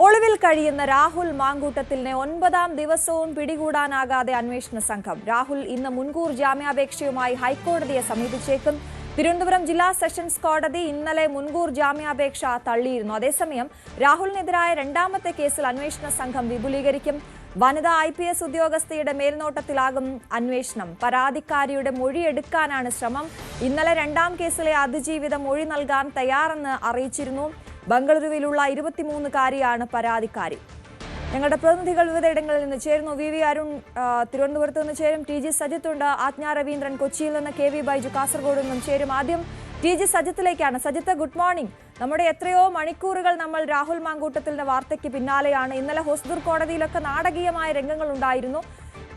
ഒളിവിൽ കഴിയുന്ന രാഹുൽ മാങ്കൂട്ടത്തിലിനെ 9ാം ദിവസവും പിടികൂടാനാകാതെ അന്വേഷണ സംഘം. രാഹുൽ ഇന്ന് മുൻകൂർ ജാമ്യാപേക്ഷയുമായി ഹൈക്കോടതിയെ സമീപിച്ചേക്കും. തിരുവനന്തപുരം ജില്ലാ സെഷൻസ് കോടതി ഇന്നലെ മുൻകൂർ ജാമ്യാപേക്ഷ തള്ളിയിരുന്നു. അതേസമയം രാഹുലിനെതിരായ രണ്ടാമത്തെ കേസിൽ അന്വേഷണ സംഘം വിപുലീകരിക്കും. വനിതാ IPS ഉദ്യോഗസ്ഥയുടെ മേൽനോട്ടത്തിലാകും അന്വേഷണം. പരാതിക്കാരിയുടെ മൊഴിയെടുക്കാനാണ് ശ്രമം. ഇന്നലെ രണ്ടാം കേസിലെ അതിജീവിത മൊഴി നൽകാൻ തയ്യാറെന്ന് അറിയിച്ചിരുന്നു. ബംഗളൂരുവിലുള്ള 23-കാരിയാണ് പരാതിക്കാരി. ഞങ്ങളുടെ പ്രതിനിധികൾ വിവിധയിടങ്ങളിൽ നിന്ന് ചേരുന്നു. VV അരുൺ തിരുവനന്തപുരത്ത് നിന്ന് ചേരും, TG സജിത്തുണ്ട്, ആജ്ഞ രവീന്ദ്രൻ കൊച്ചിയിൽ നിന്ന്, KV ബൈജു കാസർഗോഡ് നിന്നും ചേരും. ആദ്യം TG സജിത്തിലേക്കാണ്. Sajith, good morning. നമ്മുടെ എത്രയോ മണിക്കൂറുകൾ നമ്മൾ രാഹുൽ മാങ്കൂട്ടത്തിലിന്റെ വാർത്തയ്ക്ക് പിന്നാലെയാണ്. ഇന്നലെ ഹൊസ്ദുർ കോടതിയിലൊക്കെ നാടകീയമായ രംഗങ്ങൾ ഉണ്ടായിരുന്നു.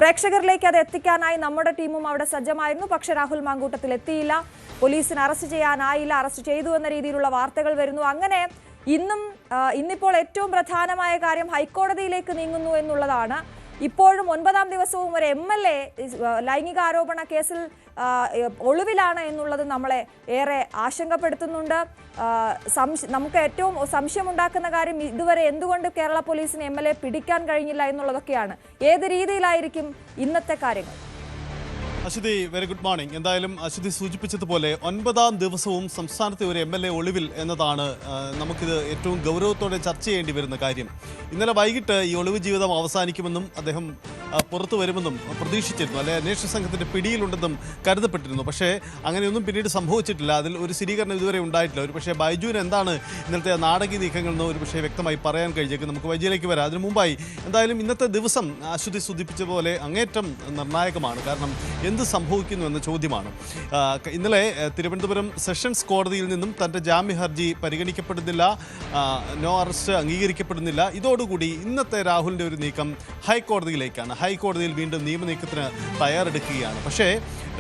പ്രേക്ഷകരിലേക്ക് അത് എത്തിക്കാനായി നമ്മുടെ ടീമും അവിടെ സജ്ജമായിരുന്നു. പക്ഷേ രാഹുൽ മാങ്കൂട്ടത്തിൽ എത്തിയില്ല. പോലീസിന് അറസ്റ്റ് ചെയ്യാനായില്ല. അറസ്റ്റ് ചെയ്തു എന്ന രീതിയിലുള്ള വാർത്തകൾ വരുന്നു. അങ്ങനെ ഇന്നിപ്പോൾ ഏറ്റവും പ്രധാനമായ കാര്യം ഹൈക്കോടതിയിലേക്ക് നീങ്ങുന്നു എന്നുള്ളതാണ്. ഇപ്പോഴും 9ാം ദിവസവും ഒരു MLA ലൈംഗികാരോപണ കേസിൽ ഒളിവിലാണ് എന്നുള്ളത് നമ്മളെ ഏറെ ആശങ്കപ്പെടുത്തുന്നുണ്ട്. നമുക്ക് ഏറ്റവും സംശയമുണ്ടാക്കുന്ന കാര്യം ഇതുവരെ എന്തുകൊണ്ട് കേരള പോലീസിന് MLA പിടിക്കാൻ കഴിഞ്ഞില്ല എന്നുള്ളതൊക്കെയാണ്. ഏത് രീതിയിലായിരിക്കും ഇന്നത്തെ കാര്യങ്ങൾ? Ashwathi, very good morning. എന്തായാലും അശ്വതി സൂചിപ്പിച്ചതുപോലെ 9ാം ദിവസവും സംസ്ഥാനത്തെ ഒരു MLA ഒളിവിൽ എന്നതാണ് നമുക്കിത് ഏറ്റവും ഗൗരവത്തോടെ ചർച്ച ചെയ്യേണ്ടി വരുന്ന കാര്യം. ഇന്നലെ വൈകിട്ട് ഈ ഒളിവ് ജീവിതം അവസാനിക്കുമെന്നും അദ്ദേഹം പുറത്തു വരുമെന്നും പ്രതീക്ഷിച്ചിരുന്നു, അല്ലെ അന്വേഷണ സംഘത്തിന്റെ പിടിയിലുണ്ടെന്നും കരുതപ്പെട്ടിരുന്നു. പക്ഷേ അങ്ങനെയൊന്നും പിന്നീട് സംഭവിച്ചിട്ടില്ല. അതിൽ ഒരു സ്ഥിരീകരണം ഇതുവരെ ഉണ്ടായിട്ടില്ല. ഒരു പക്ഷേ ബൈജുവിന് എന്താണ് ഇന്നലത്തെ നാടകീയ നീക്കങ്ങളെന്ന് ഒരു പക്ഷേ വ്യക്തമായി പറയാൻ കഴിഞ്ഞേക്കും. നമുക്ക് വൈജിയിലേക്ക് വരാം. അതിനു മുമ്പായി എന്തായാലും ഇന്നത്തെ ദിവസം അശ്വതി സൂചിപ്പിച്ചതുപോലെ അങ്ങേറ്റം നിർണായകമാണ്. കാരണം എന്ത് സംഭവിക്കുന്നു എന്ന ചോദ്യമാണ്. ഇന്നലെ തിരുവനന്തപുരം സെഷൻസ് കോടതിയിൽ നിന്നും തൻ്റെ ജാമ്യ ഹർജി പരിഗണിക്കപ്പെടുന്നില്ല, നോ അറസ്റ്റ് അംഗീകരിക്കപ്പെടുന്നില്ല. ഇതോടുകൂടി ഇന്നത്തെ രാഹുലിൻ്റെ ഒരു നീക്കം ഹൈക്കോടതിയിലേക്കാണ്. ഹൈക്കോടതിയിൽ വീണ്ടും നിയമനീക്കത്തിന് തയ്യാറെടുക്കുകയാണ്. പക്ഷേ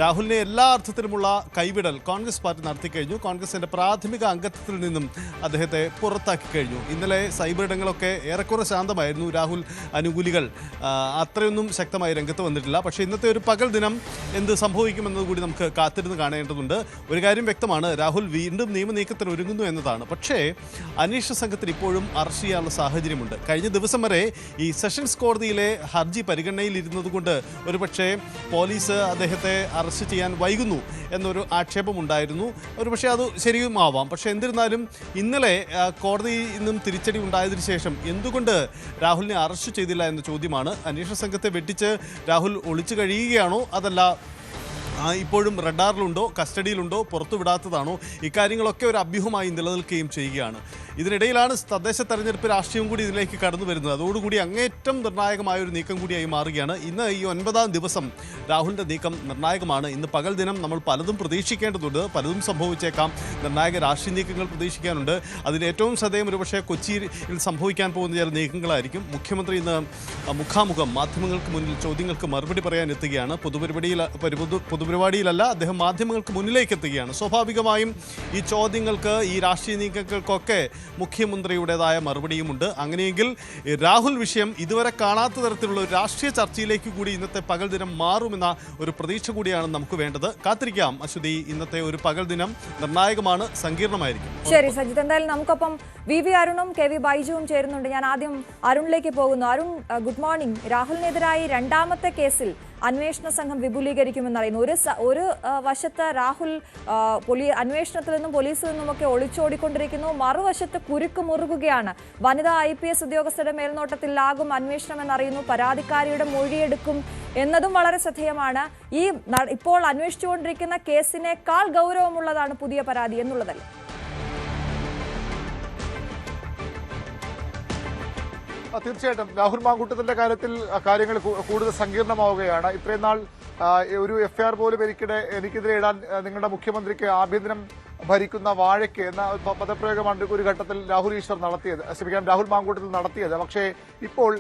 രാഹുലിനെ എല്ലാ അർത്ഥത്തിലുമുള്ള കൈവിടൽ കോൺഗ്രസ് പാർട്ടി നടത്തിക്കഴിഞ്ഞു. കോൺഗ്രസിൻ്റെ പ്രാഥമിക അംഗത്വത്തിൽ നിന്നും അദ്ദേഹത്തെ പുറത്താക്കി കഴിഞ്ഞു. ഇന്നലെ സൈബർ ഇടങ്ങളൊക്കെ ഏറെക്കുറെ ശാന്തമായിരുന്നു. രാഹുൽ അനുകൂലികൾ അത്രയൊന്നും ശക്തമായി രംഗത്ത് വന്നിട്ടില്ല. പക്ഷേ ഇന്നത്തെ ഒരു പകൽ ദിനം എന്ത് സംഭവിക്കുമെന്നത് കൂടി നമുക്ക് കാത്തിരുന്ന് കാണേണ്ടതുണ്ട്. ഒരു കാര്യം വ്യക്തമാണ്, രാഹുൽ വീണ്ടും നിയമനീക്കത്തിന് ഒരുങ്ങുന്നു എന്നതാണ്. പക്ഷേ അന്വേഷണ സംഘത്തിന് ഇപ്പോഴും അറസ്റ്റ് ചെയ്യാനുള്ള സാഹചര്യമുണ്ട്. കഴിഞ്ഞ ദിവസം വരെ ഈ സെഷൻസ് കോടതിയിലെ ഹർജി പരിഗണനയിൽ ഇരുന്നതുകൊണ്ട് ഒരുപക്ഷെ പോലീസ് അദ്ദേഹത്തെ അറസ്റ്റ് ചെയ്യാൻ വൈകുന്നു എന്നൊരു ആക്ഷേപമുണ്ടായിരുന്നു. ഒരുപക്ഷെ അത് ശരിയുമാവാം. പക്ഷേ എന്നിരുന്നാലും ഇന്നലെ കോടതിയിൽ നിന്നും തിരിച്ചടി ഉണ്ടായതിനു ശേഷം എന്തുകൊണ്ട് രാഹുലിനെ അറസ്റ്റ് ചെയ്തില്ല എന്ന ചോദ്യമാണ്. അന്വേഷണ സംഘത്തെ വെട്ടിച്ച് രാഹുൽ ഒളിച്ചു കഴിയുകയാണോ, അതല്ല ഇപ്പോഴും റഡാറിലുണ്ടോ, കസ്റ്റഡിയിലുണ്ടോ, പുറത്തു വിടാത്തതാണോ, ഇക്കാര്യങ്ങളൊക്കെ ഒരു അഭ്യൂഹമായി നിലനിൽക്കുകയും ചെയ്യുകയാണ്. ഇതിനിടയിലാണ് തദ്ദേശ തെരഞ്ഞെടുപ്പ് രാഷ്ട്രീയം കൂടി ഇതിലേക്ക് കടന്നു വരുന്നത്. അതോടുകൂടി അങ്ങേറ്റം നിർണായകമായ ഒരു നീക്കം കൂടിയായി മാറുകയാണ്. ഇന്ന് ഈ 9ാം ദിവസം രാഹുലിൻ്റെ നീക്കം നിർണായകമാണ്. ഇന്ന് പകൽ ദിനം നമ്മൾ പലതും പ്രതീക്ഷിക്കേണ്ടതുണ്ട്. പലതും സംഭവിച്ചേക്കാം. നിർണായക രാഷ്ട്രീയ നീക്കങ്ങൾ പ്രതീക്ഷിക്കാനുണ്ട്. അതിൽ ഏറ്റവും ശ്രദ്ധേയം ഒരുപക്ഷെ കൊച്ചിയിൽ സംഭവിക്കാൻ പോകുന്ന ചില നീക്കങ്ങളായിരിക്കും. മുഖ്യമന്ത്രി ഇന്ന് മുഖാമുഖം മാധ്യമങ്ങൾക്ക് മുന്നിൽ ചോദ്യങ്ങൾക്ക് മറുപടി പറയാൻ എത്തുകയാണ്. പൊതുപരിപാടിയിലല്ല, അദ്ദേഹം മാധ്യമങ്ങൾക്ക് മുന്നിലേക്ക് എത്തുകയാണ്. സ്വാഭാവികമായും ഈ ചോദ്യങ്ങൾക്ക്, ഈ രാഷ്ട്രീയ നീക്കങ്ങൾക്കൊക്കെ മുഖ്യമന്ത്രിയുടേതായ മറുപടിയുമുണ്ട്. അങ്ങനെയെങ്കിൽ രാഹുൽ വിഷയം ഇതുവരെ കാണാത്ത തരത്തിലുള്ള ഒരു രാഷ്ട്രീയ ചർച്ചയിലേക്ക് കൂടി ഇന്നത്തെ പകൽ ദിനം മാറുമെന്ന ഒരു പ്രതീക്ഷ കൂടിയാണ് നമുക്ക് വേണ്ടത്. കാത്തിരിക്കാം അശ്വതി. ഇന്നത്തെ ഒരു പകൽ ദിനം നിർണായകമാണ്, സങ്കീർണമായിരിക്കും. ശരി സജിത്, എന്തായാലും നമുക്കൊപ്പം VV അരുണും KV ബൈജുവും ചേരുന്നുണ്ട്. ഞാൻ ആദ്യം അരുണിലേക്ക് പോകുന്നു. Arun, good morning. രാഹുലിനെതിരായി രണ്ടാമത്തെ കേസിൽ അന്വേഷണ സംഘം വിപുലീകരിക്കുമെന്നറിയുന്നു. ഒരു വശത്ത് രാഹുൽ അന്വേഷണത്തിൽ നിന്നും പോലീസിൽ നിന്നുമൊക്കെ ഒളിച്ചോടിക്കൊണ്ടിരിക്കുന്നു. മറുവശത്ത് കുരുക്ക് മുറുകുകയാണ്. വനിതാ IPS ഉദ്യോഗസ്ഥരുടെ മേൽനോട്ടത്തിലാകും അന്വേഷണം എന്നറിയുന്നു. പരാതിക്കാരിയുടെ മൊഴിയെടുക്കും എന്നതും വളരെ ശ്രദ്ധേയമാണ്. ഇപ്പോൾ അന്വേഷിച്ചുകൊണ്ടിരിക്കുന്ന കേസിനേക്കാൾ ഗൗരവമുള്ളതാണ് പുതിയ പരാതി എന്നുള്ളതല്ലേ? തീർച്ചയായിട്ടും രാഹുൽ മാങ്കൂട്ടത്തിന്റെ കാര്യത്തിൽ കാര്യങ്ങൾ കൂടുതൽ സങ്കീർണമാവുകയാണ്. ഇത്രയും നാൾ ഒരു FIR പോലും എനിക്കെതിരെ ഇടാൻ നിങ്ങളുടെ മുഖ്യമന്ത്രിക്ക് ആഭ്യന്തരം ഭരിക്കുന്ന വാഴയ്ക്ക് എന്ന പദപ്രയോഗമാണ് ഒരു ഘട്ടത്തിൽ രാഹുൽ മാങ്കൂട്ടത്തിൽ നടത്തിയത്. പക്ഷേ ഇപ്പോൾ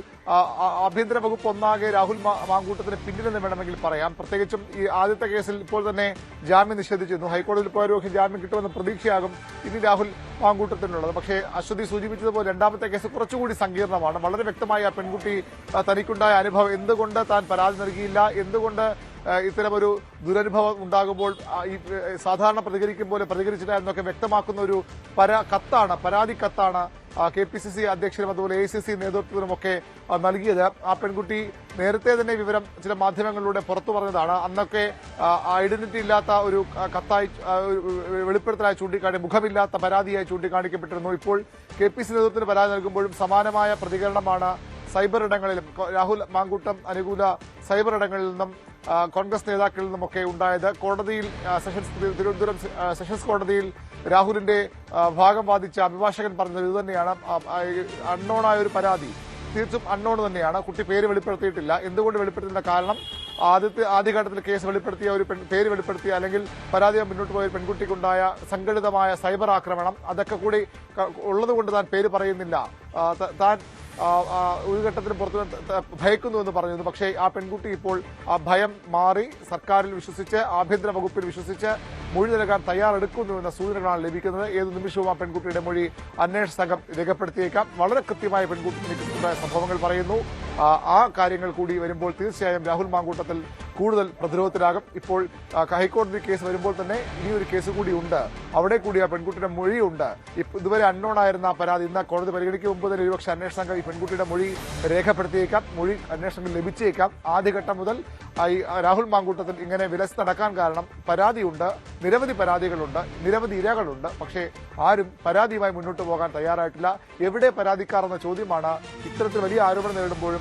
ആഭ്യന്തര വകുപ്പ് ഒന്നാകെ രാഹുൽ മാങ്കൂട്ടത്തിന് പിന്നിലെന്ന് വേണമെങ്കിൽ പറയാം. പ്രത്യേകിച്ചും ഈ ആദ്യത്തെ കേസിൽ ഇപ്പോൾ തന്നെ ജാമ്യം നിഷേധിച്ചിരുന്നു. ഹൈക്കോടതിയിൽ പോയവർക്ക് ജാമ്യം കിട്ടുമെന്ന പ്രതീക്ഷയാകും ഇനി രാഹുൽ മാങ്കൂട്ടത്തിനുള്ളത്. പക്ഷേ അശ്വതി സൂചിപ്പിച്ചതുപോലെ രണ്ടാമത്തെ കേസ് കുറച്ചുകൂടി സങ്കീർണമാണ്. വളരെ വ്യക്തമായി ആ പെൺകുട്ടി തനിക്കുണ്ടായ അനുഭവം, എന്തുകൊണ്ട് താൻ പരാതി നൽകിയില്ല, എന്തുകൊണ്ട് ഇത്തരമൊരു ദുരനുഭവം ഉണ്ടാകുമ്പോൾ ഈ സാധാരണ പ്രതികരിക്കും പോലെ പ്രതികരിച്ചില്ല എന്നൊക്കെ വ്യക്തമാക്കുന്ന ഒരു പരാതി കത്താണ് KPCC അധ്യക്ഷനും അതുപോലെ AICC നേതൃത്വത്തിനുമൊക്കെ നൽകിയത്. ആ പെൺകുട്ടി നേരത്തെ തന്നെ വിവരം ചില മാധ്യമങ്ങളിലൂടെ പുറത്തു പറഞ്ഞതാണ്. അന്നൊക്കെ ഐഡന്റിറ്റി ഇല്ലാത്ത ഒരു കത്തായി വെളിപ്പെടുത്തലായി ചൂണ്ടിക്കാണി മുഖമില്ലാത്ത പരാതിയായി ചൂണ്ടിക്കാണിക്കപ്പെട്ടിരുന്നു. ഇപ്പോൾ KPCC നേതൃത്വത്തിന് പരാതി നൽകുമ്പോഴും സമാനമായ പ്രതികരണമാണ് സൈബർ ഇടങ്ങളിലും രാഹുൽ മാങ്കൂട്ടം അനുകൂല സൈബർ ഇടങ്ങളിൽ നിന്നും കോൺഗ്രസ് നേതാക്കളിൽ നിന്നുമൊക്കെ ഉണ്ടായത്. കോടതിയിൽ തിരുവനന്തപുരം സെഷൻസ് കോടതിയിൽ രാഹുലിന്റെ ഭാഗം വാദിച്ച അഭിഭാഷകൻ പറഞ്ഞത് ഇതുതന്നെയാണ്. അൺനോണായ ഒരു പരാതി, തീർച്ചും അൺനോൺ തന്നെയാണ്. കുട്ടി പേര് വെളിപ്പെടുത്തിയിട്ടില്ല. എന്തുകൊണ്ട് വെളിപ്പെടുത്തുന്ന കാരണം ആദ്യഘട്ടത്തിൽ കേസ് വെളിപ്പെടുത്തിയ ഒരു പേര് വെളിപ്പെടുത്തിയ അല്ലെങ്കിൽ പരാതി മുന്നോട്ട് പോയ ഒരു പെൺകുട്ടിക്കുണ്ടായ സംഘടിതമായ സൈബർ ആക്രമണം അതൊക്കെ കൂടി ഉള്ളതുകൊണ്ട് താൻ പേര് പറയുന്നില്ല. താൻ ഒരു ഘട്ടത്തിന് പുറത്തു ഭയക്കുന്നു എന്ന് പറഞ്ഞിരുന്നു. പക്ഷേ ആ പെൺകുട്ടി ഇപ്പോൾ ആ ഭയം മാറി സർക്കാരിൽ വിശ്വസിച്ച് ആഭ്യന്തര വകുപ്പിൽ വിശ്വസിച്ച് മൊഴി നൽകാൻ തയ്യാറെടുക്കുന്നു എന്ന സൂചനകളാണ് ലഭിക്കുന്നത്. ഏതു നിമിഷവും ആ പെൺകുട്ടിയുടെ മൊഴി അന്വേഷണ സംഘം രേഖപ്പെടുത്തിയേക്കാം. വളരെ കൃത്യമായ പെൺകുട്ടിയുടെ സംഭവങ്ങൾ പറയുന്നു. ആ കാര്യങ്ങൾ കൂടി വരുമ്പോൾ തീർച്ചയായും രാഹുൽ മാങ്കൂട്ടത്തിൽ കൂടുതൽ പ്രതിരോധത്തിലാകും. ഇപ്പോൾ ഹൈക്കോടതി കേസ് വരുമ്പോൾ തന്നെ ഇനിയൊരു കേസ് കൂടി ഉണ്ട്. അവിടെ കൂടി ആ പെൺകുട്ടിയുടെ മൊഴിയുണ്ട്. ഇതുവരെ അൺനോൺ ആയിരുന്ന പരാതി ഇന്ന് കോടതി പരിഗണിക്കും മുമ്പ് തന്നെ ഒരുപക്ഷെ അന്വേഷണ സംഘം ഈ പെൺകുട്ടിയുടെ മൊഴി രേഖപ്പെടുത്തിയേക്കാം. മൊഴി അന്വേഷണത്തിൽ ലഭിച്ചേക്കാം. ആദ്യഘട്ടം മുതൽ രാഹുൽ മാങ്കൂട്ടത്തിൽ ഇങ്ങനെ വിലസ് നടക്കാൻ കാരണം പരാതിയുണ്ട്, നിരവധി പരാതികളുണ്ട്, നിരവധി ഇരകളുണ്ട്. പക്ഷേ ആരും പരാതിയുമായി മുന്നോട്ട് പോകാൻ തയ്യാറായിട്ടില്ല. എവിടെ പരാതിക്കാർ എന്ന ചോദ്യമാണ്. ഇത്തരത്തിൽ വലിയ ആരോപണം നേരിടുമ്പോഴും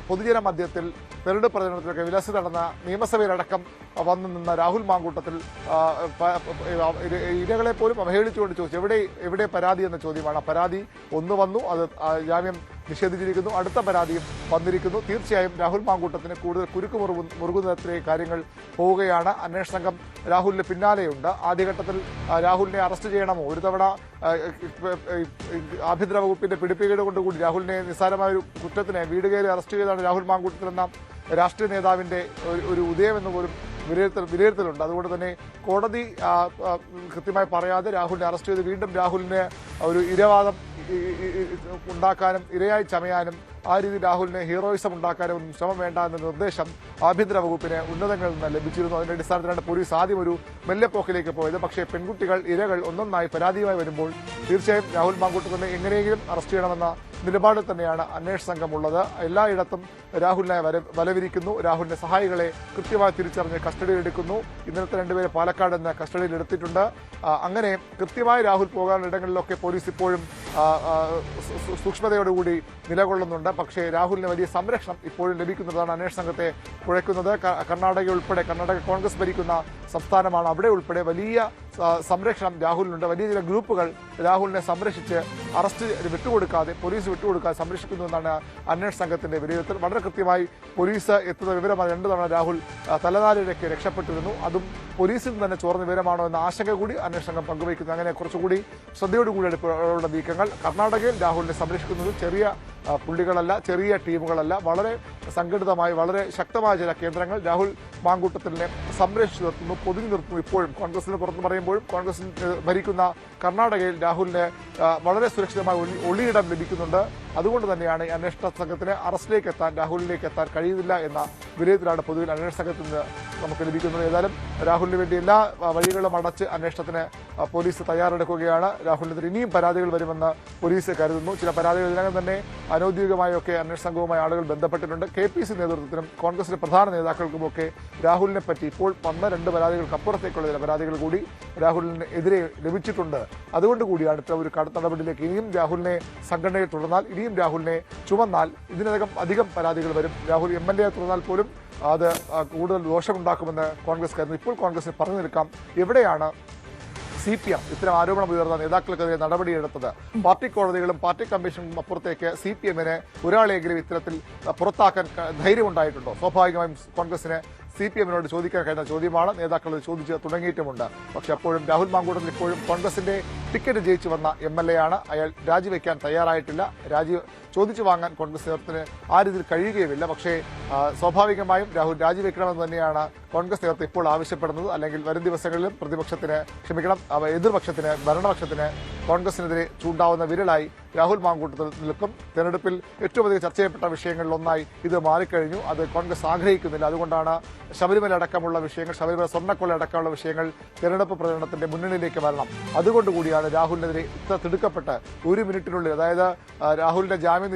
പൊതുജന മധ്യത്തിൽ തെരഞ്ഞെടുപ്പ് പ്രചരണത്തിലൊക്കെ വിലസ് നടന്ന നിയമസഭയിലടക്കം വന്നു നിന്ന രാഹുൽ മാങ്കൂട്ടത്തിൽ ഇരകളെ പോലും അവഹേളിച്ചുകൊണ്ട് ചോദിച്ചു എവിടെ പരാതി എന്ന ചോദ്യമാണ്. പരാതി ഒന്ന് വന്നു, അത് ജാമ്യം നിഷേധിച്ചിരിക്കുന്നു. അടുത്ത പരാതിയും വന്നിരിക്കുന്നു. തീർച്ചയായും രാഹുൽ മാങ്കൂട്ടത്തിന് കൂടുതൽ കുരുക്ക് മുറുകുന്ന തരത്തിലേക്ക് കാര്യങ്ങൾ പോവുകയാണ്. അന്വേഷണ സംഘം രാഹുലിന് പിന്നാലെയുണ്ട്. ആദ്യഘട്ടത്തിൽ രാഹുലിനെ അറസ്റ്റ് ചെയ്യണമോ? ഒരു തവണ ആഭ്യന്തര വകുപ്പിന്റെ പിടിപ്പുകേട് കൊണ്ടുകൂടി രാഹുലിനെ നിസ്സാരമായ ഒരു കുറ്റത്തിന് വീട് കയറി അറസ്റ്റ് ചെയ്താണ് രാഹുൽ മാങ്കൂട്ടത്തിൽ എന്ന രാഷ്ട്രീയ നേതാവിന്റെ ഒരു ഉദയമെന്ന് പോലും വിലയിരുത്തലുണ്ട്. അതുകൊണ്ട് തന്നെ കോടതി കൃത്യമായി പറയാതെ രാഹുലിനെ അറസ്റ്റ് ചെയ്ത് വീണ്ടും രാഹുലിന് ഒരു ഇരവാദം ഉണ്ടാക്കാനും ഇരയായി ചമയാനും ആ രീതിയിൽ രാഹുലിനെ ഹീറോയിസം ഉണ്ടാക്കാനും ഒന്നും ശ്രമം വേണ്ട എന്ന നിർദ്ദേശം ആഭ്യന്തര വകുപ്പിന് ഉന്നതങ്ങളിൽ നിന്ന് ലഭിച്ചിരുന്നു. അതിന്റെ അടിസ്ഥാനത്തിലാണ് പോലീസ് ആദ്യം ഒരു മെല്ലെപ്പോക്കിലേക്ക് പോയത്. പക്ഷേ പെൺകുട്ടികൾ ഇരകൾ ഒന്നൊന്നായി പരാതിയുമായി വരുമ്പോൾ തീർച്ചയായും രാഹുൽ മാങ്കൂട്ടത്തിനെ എങ്ങനെയെങ്കിലും അറസ്റ്റ് ചെയ്യണമെന്ന നിലപാടിൽ തന്നെയാണ് അന്വേഷണ സംഘം ഉള്ളത്. എല്ലായിടത്തും രാഹുലിനെ വലവിരിക്കുന്നു. രാഹുലിന്റെ സഹായികളെ കൃത്യമായി തിരിച്ചറിഞ്ഞ് കസ്റ്റഡിയിലെടുക്കുന്നു. ഇന്നലത്തെ രണ്ടുപേരെ പാലക്കാട് നിന്ന് കസ്റ്റഡിയിൽ എടുത്തിട്ടുണ്ട്. അങ്ങനെ കൃത്യമായി രാഹുൽ പോകാനുള്ള ഇടങ്ങളിലൊക്കെ പോലീസ് ഇപ്പോഴും സൂക്ഷ്മതയോടുകൂടി നിലകൊള്ളുന്നുണ്ട്. പക്ഷേ രാഹുലിന് വലിയ സംരക്ഷണം ഇപ്പോഴും ലഭിക്കുന്നതാണ് അന്വേഷണ സംഘത്തെ കുഴക്കുന്നത്. കർണാടക ഉൾപ്പെടെ, കർണാടക കോൺഗ്രസ് ഭരിക്കുന്ന സംസ്ഥാനമാണ്. അവിടെ ഉൾപ്പെടെ വലിയ സംരക്ഷണം രാഹുലിനുണ്ട്. വലിയ ചില ഗ്രൂപ്പുകൾ രാഹുലിനെ സംരക്ഷിച്ച് അറസ്റ്റ് വിട്ടുകൊടുക്കാതെ, പോലീസ് വിട്ടുകൊടുക്കാതെ സംരക്ഷിക്കുന്നു എന്നാണ് അന്വേഷണ സംഘത്തിന്റെ വിലയിരുത്തൽ. വളരെ കൃത്യമായി പോലീസ് എത്തുന്ന വിവരമാണ്. 2 തവണ രാഹുൽ തലനാരിഴയ്ക്ക് രക്ഷപ്പെട്ടിരുന്നു. അതും പോലീസിൽ നിന്ന് തന്നെ ചോർന്ന വിവരമാണോ എന്ന ആശങ്ക കൂടി അന്വേഷണ സംഘം പങ്കുവയ്ക്കുന്നു. അങ്ങനെ കുറച്ചുകൂടി ശ്രദ്ധയോടുകൂടിയുള്ള നീക്കങ്ങൾ. കർണാടകയിൽ രാഹുലിനെ സംരക്ഷിക്കുന്നത് ചെറിയ പുള്ളികളല്ല, ചെറിയ ടീമുകളല്ല, വളരെ സംഘടിതമായി വളരെ ശക്തമായ ചില കേന്ദ്രങ്ങൾ രാഹുൽ മാങ്കൂട്ടത്തിനെ സംരക്ഷിച്ചു നിർത്തുന്നു, പൊതിഞ്ഞു നിർത്തുന്നു. ഇപ്പോഴും കോൺഗ്രസിന് പുറത്ത് പറയുമ്പോഴും കോൺഗ്രസ് ഭരിക്കുന്ന കർണാടകയിൽ രാഹുലിന് വളരെ സുരക്ഷിതമായ ഒളിയിടം ലഭിക്കുന്നുണ്ട്. അതുകൊണ്ട് തന്നെയാണ് ഈ അന്വേഷണ സംഘത്തിന് അറസ്റ്റിലേക്ക് എത്താൻ, രാഹുലിലേക്ക് എത്താൻ കഴിയുന്നില്ല എന്ന വിലയിരുത്തലാണ് പൊതുവിൽ അന്വേഷണ സംഘത്തിൽ നിന്ന് നമുക്ക് ലഭിക്കുന്നത്. ഏതായാലും രാഹുലിന് വേണ്ടി എല്ലാ വഴികളും അടച്ച് അന്വേഷണത്തിന് പോലീസ് തയ്യാറെടുക്കുകയാണ്. രാഹുലിനെതിരെ ഇനിയും പരാതികൾ വരുമെന്ന് പോലീസ് കരുതുന്നു. ചില പരാതികൾ ഇതിനകം തന്നെ അനൌദ്യോഗികമായൊക്കെ അന്വേഷണ സംഘവുമായി ആളുകൾ ബന്ധപ്പെട്ടിട്ടുണ്ട്. KPCC നേതൃത്വത്തിനും കോൺഗ്രസിന്റെ പ്രധാന നേതാക്കൾക്കുമൊക്കെ രാഹുലിനെ പറ്റി ഇപ്പോൾ വന്ന 2 പരാതികൾക്ക് അപ്പുറത്തേക്കുള്ള ചില പരാതികൾ കൂടി രാഹുലിന് എതിരെ ലഭിച്ചിട്ടുണ്ട്. അതുകൊണ്ട് കൂടിയാണ് ഇത്ര ഒരു കടുത്ത നടപടിയിലേക്ക്. ഇനിയും രാഹുലിനെ സംഘടനയിൽ തുടർന്നാൽ, ഇനിയും രാഹുലിനെ ചുമന്നാൽ ഇതിനകം അധികം പരാതികൾ വരും. രാഹുൽ MLA തുടർന്നാൽ പോലും അത് കൂടുതൽ ദോഷമുണ്ടാക്കുമെന്ന് കോൺഗ്രസ് കരുതുന്നു. ഇപ്പോൾ കോൺഗ്രസിന് പറഞ്ഞു നിൽക്കാം എവിടെയാണ് CPM ഇത്തരം ആരോപണം ഉയർന്ന നേതാക്കൾക്കെതിരെ നടപടിയെടുത്തത്. പാർട്ടി കോടതികളും പാർട്ടി കമ്മീഷനും അപ്പുറത്തേക്ക് CPMന് ഒരാളെങ്കിലും ഇത്തരത്തിൽ പുറത്താക്കാൻ ധൈര്യമുണ്ടായിട്ടുണ്ടോ? സ്വാഭാവികമായും കോൺഗ്രസിന് CPMനോട് ചോദിക്കാൻ കഴിയുന്ന ചോദ്യമാണ്. നേതാക്കൾ ചോദിച്ച് തുടങ്ങിയിട്ടുമുണ്ട്. പക്ഷെ അപ്പോഴും രാഹുൽ മാങ്കൂട്ടത്തിൽ ഇപ്പോഴും കോൺഗ്രസിന്റെ ടിക്കറ്റ് ജയിച്ചു വന്ന MLA ആണ്. അയാൾ രാജിവെക്കാൻ തയ്യാറായിട്ടില്ല. ചോദിച്ചു വാങ്ങാൻ കോൺഗ്രസ് നേതൃത്വത്തിന് ആ രീതിയിൽ കഴിയുകയുമില്ല. പക്ഷേ സ്വാഭാവികമായും രാഹുൽ രാജിവെക്കണമെന്ന് തന്നെയാണ് കോൺഗ്രസ് നേതൃത്വം ഇപ്പോൾ ആവശ്യപ്പെടുന്നത്. അല്ലെങ്കിൽ വരും ദിവസങ്ങളിലും എതിർപക്ഷത്തിന്, ഭരണപക്ഷത്തിന് കോൺഗ്രസിനെതിരെ ചൂണ്ടാവുന്ന വിരലായി രാഹുൽ മാങ്കൂട്ടത്തിൽ നിൽക്കും. തെരഞ്ഞെടുപ്പിൽ ഏറ്റവും അധികം ചർച്ച ചെയ്യപ്പെട്ട വിഷയങ്ങളിലൊന്നായി ഇത് മാറിക്കഴിഞ്ഞു. അത് കോൺഗ്രസ് ആഗ്രഹിക്കുന്നില്ല. അതുകൊണ്ടാണ് ശബരിമല അടക്കമുള്ള വിഷയങ്ങൾ, ശബരിമല സ്വർണ്ണക്കൊള്ള അടക്കമുള്ള വിഷയങ്ങൾ തെരഞ്ഞെടുപ്പ് പ്രചരണത്തിന്റെ മുന്നണിയിലേക്ക് വരണം. അതുകൊണ്ടുകൂടിയാണ് നടപടിയാണ് രാഹുലിനെതിരെ ഇത്ര തിടുക്കപ്പെട്ട് 1 മിനിറ്റിനുള്ളിൽ, അതായത് രാഹുലിന്റെ ജാമ്യം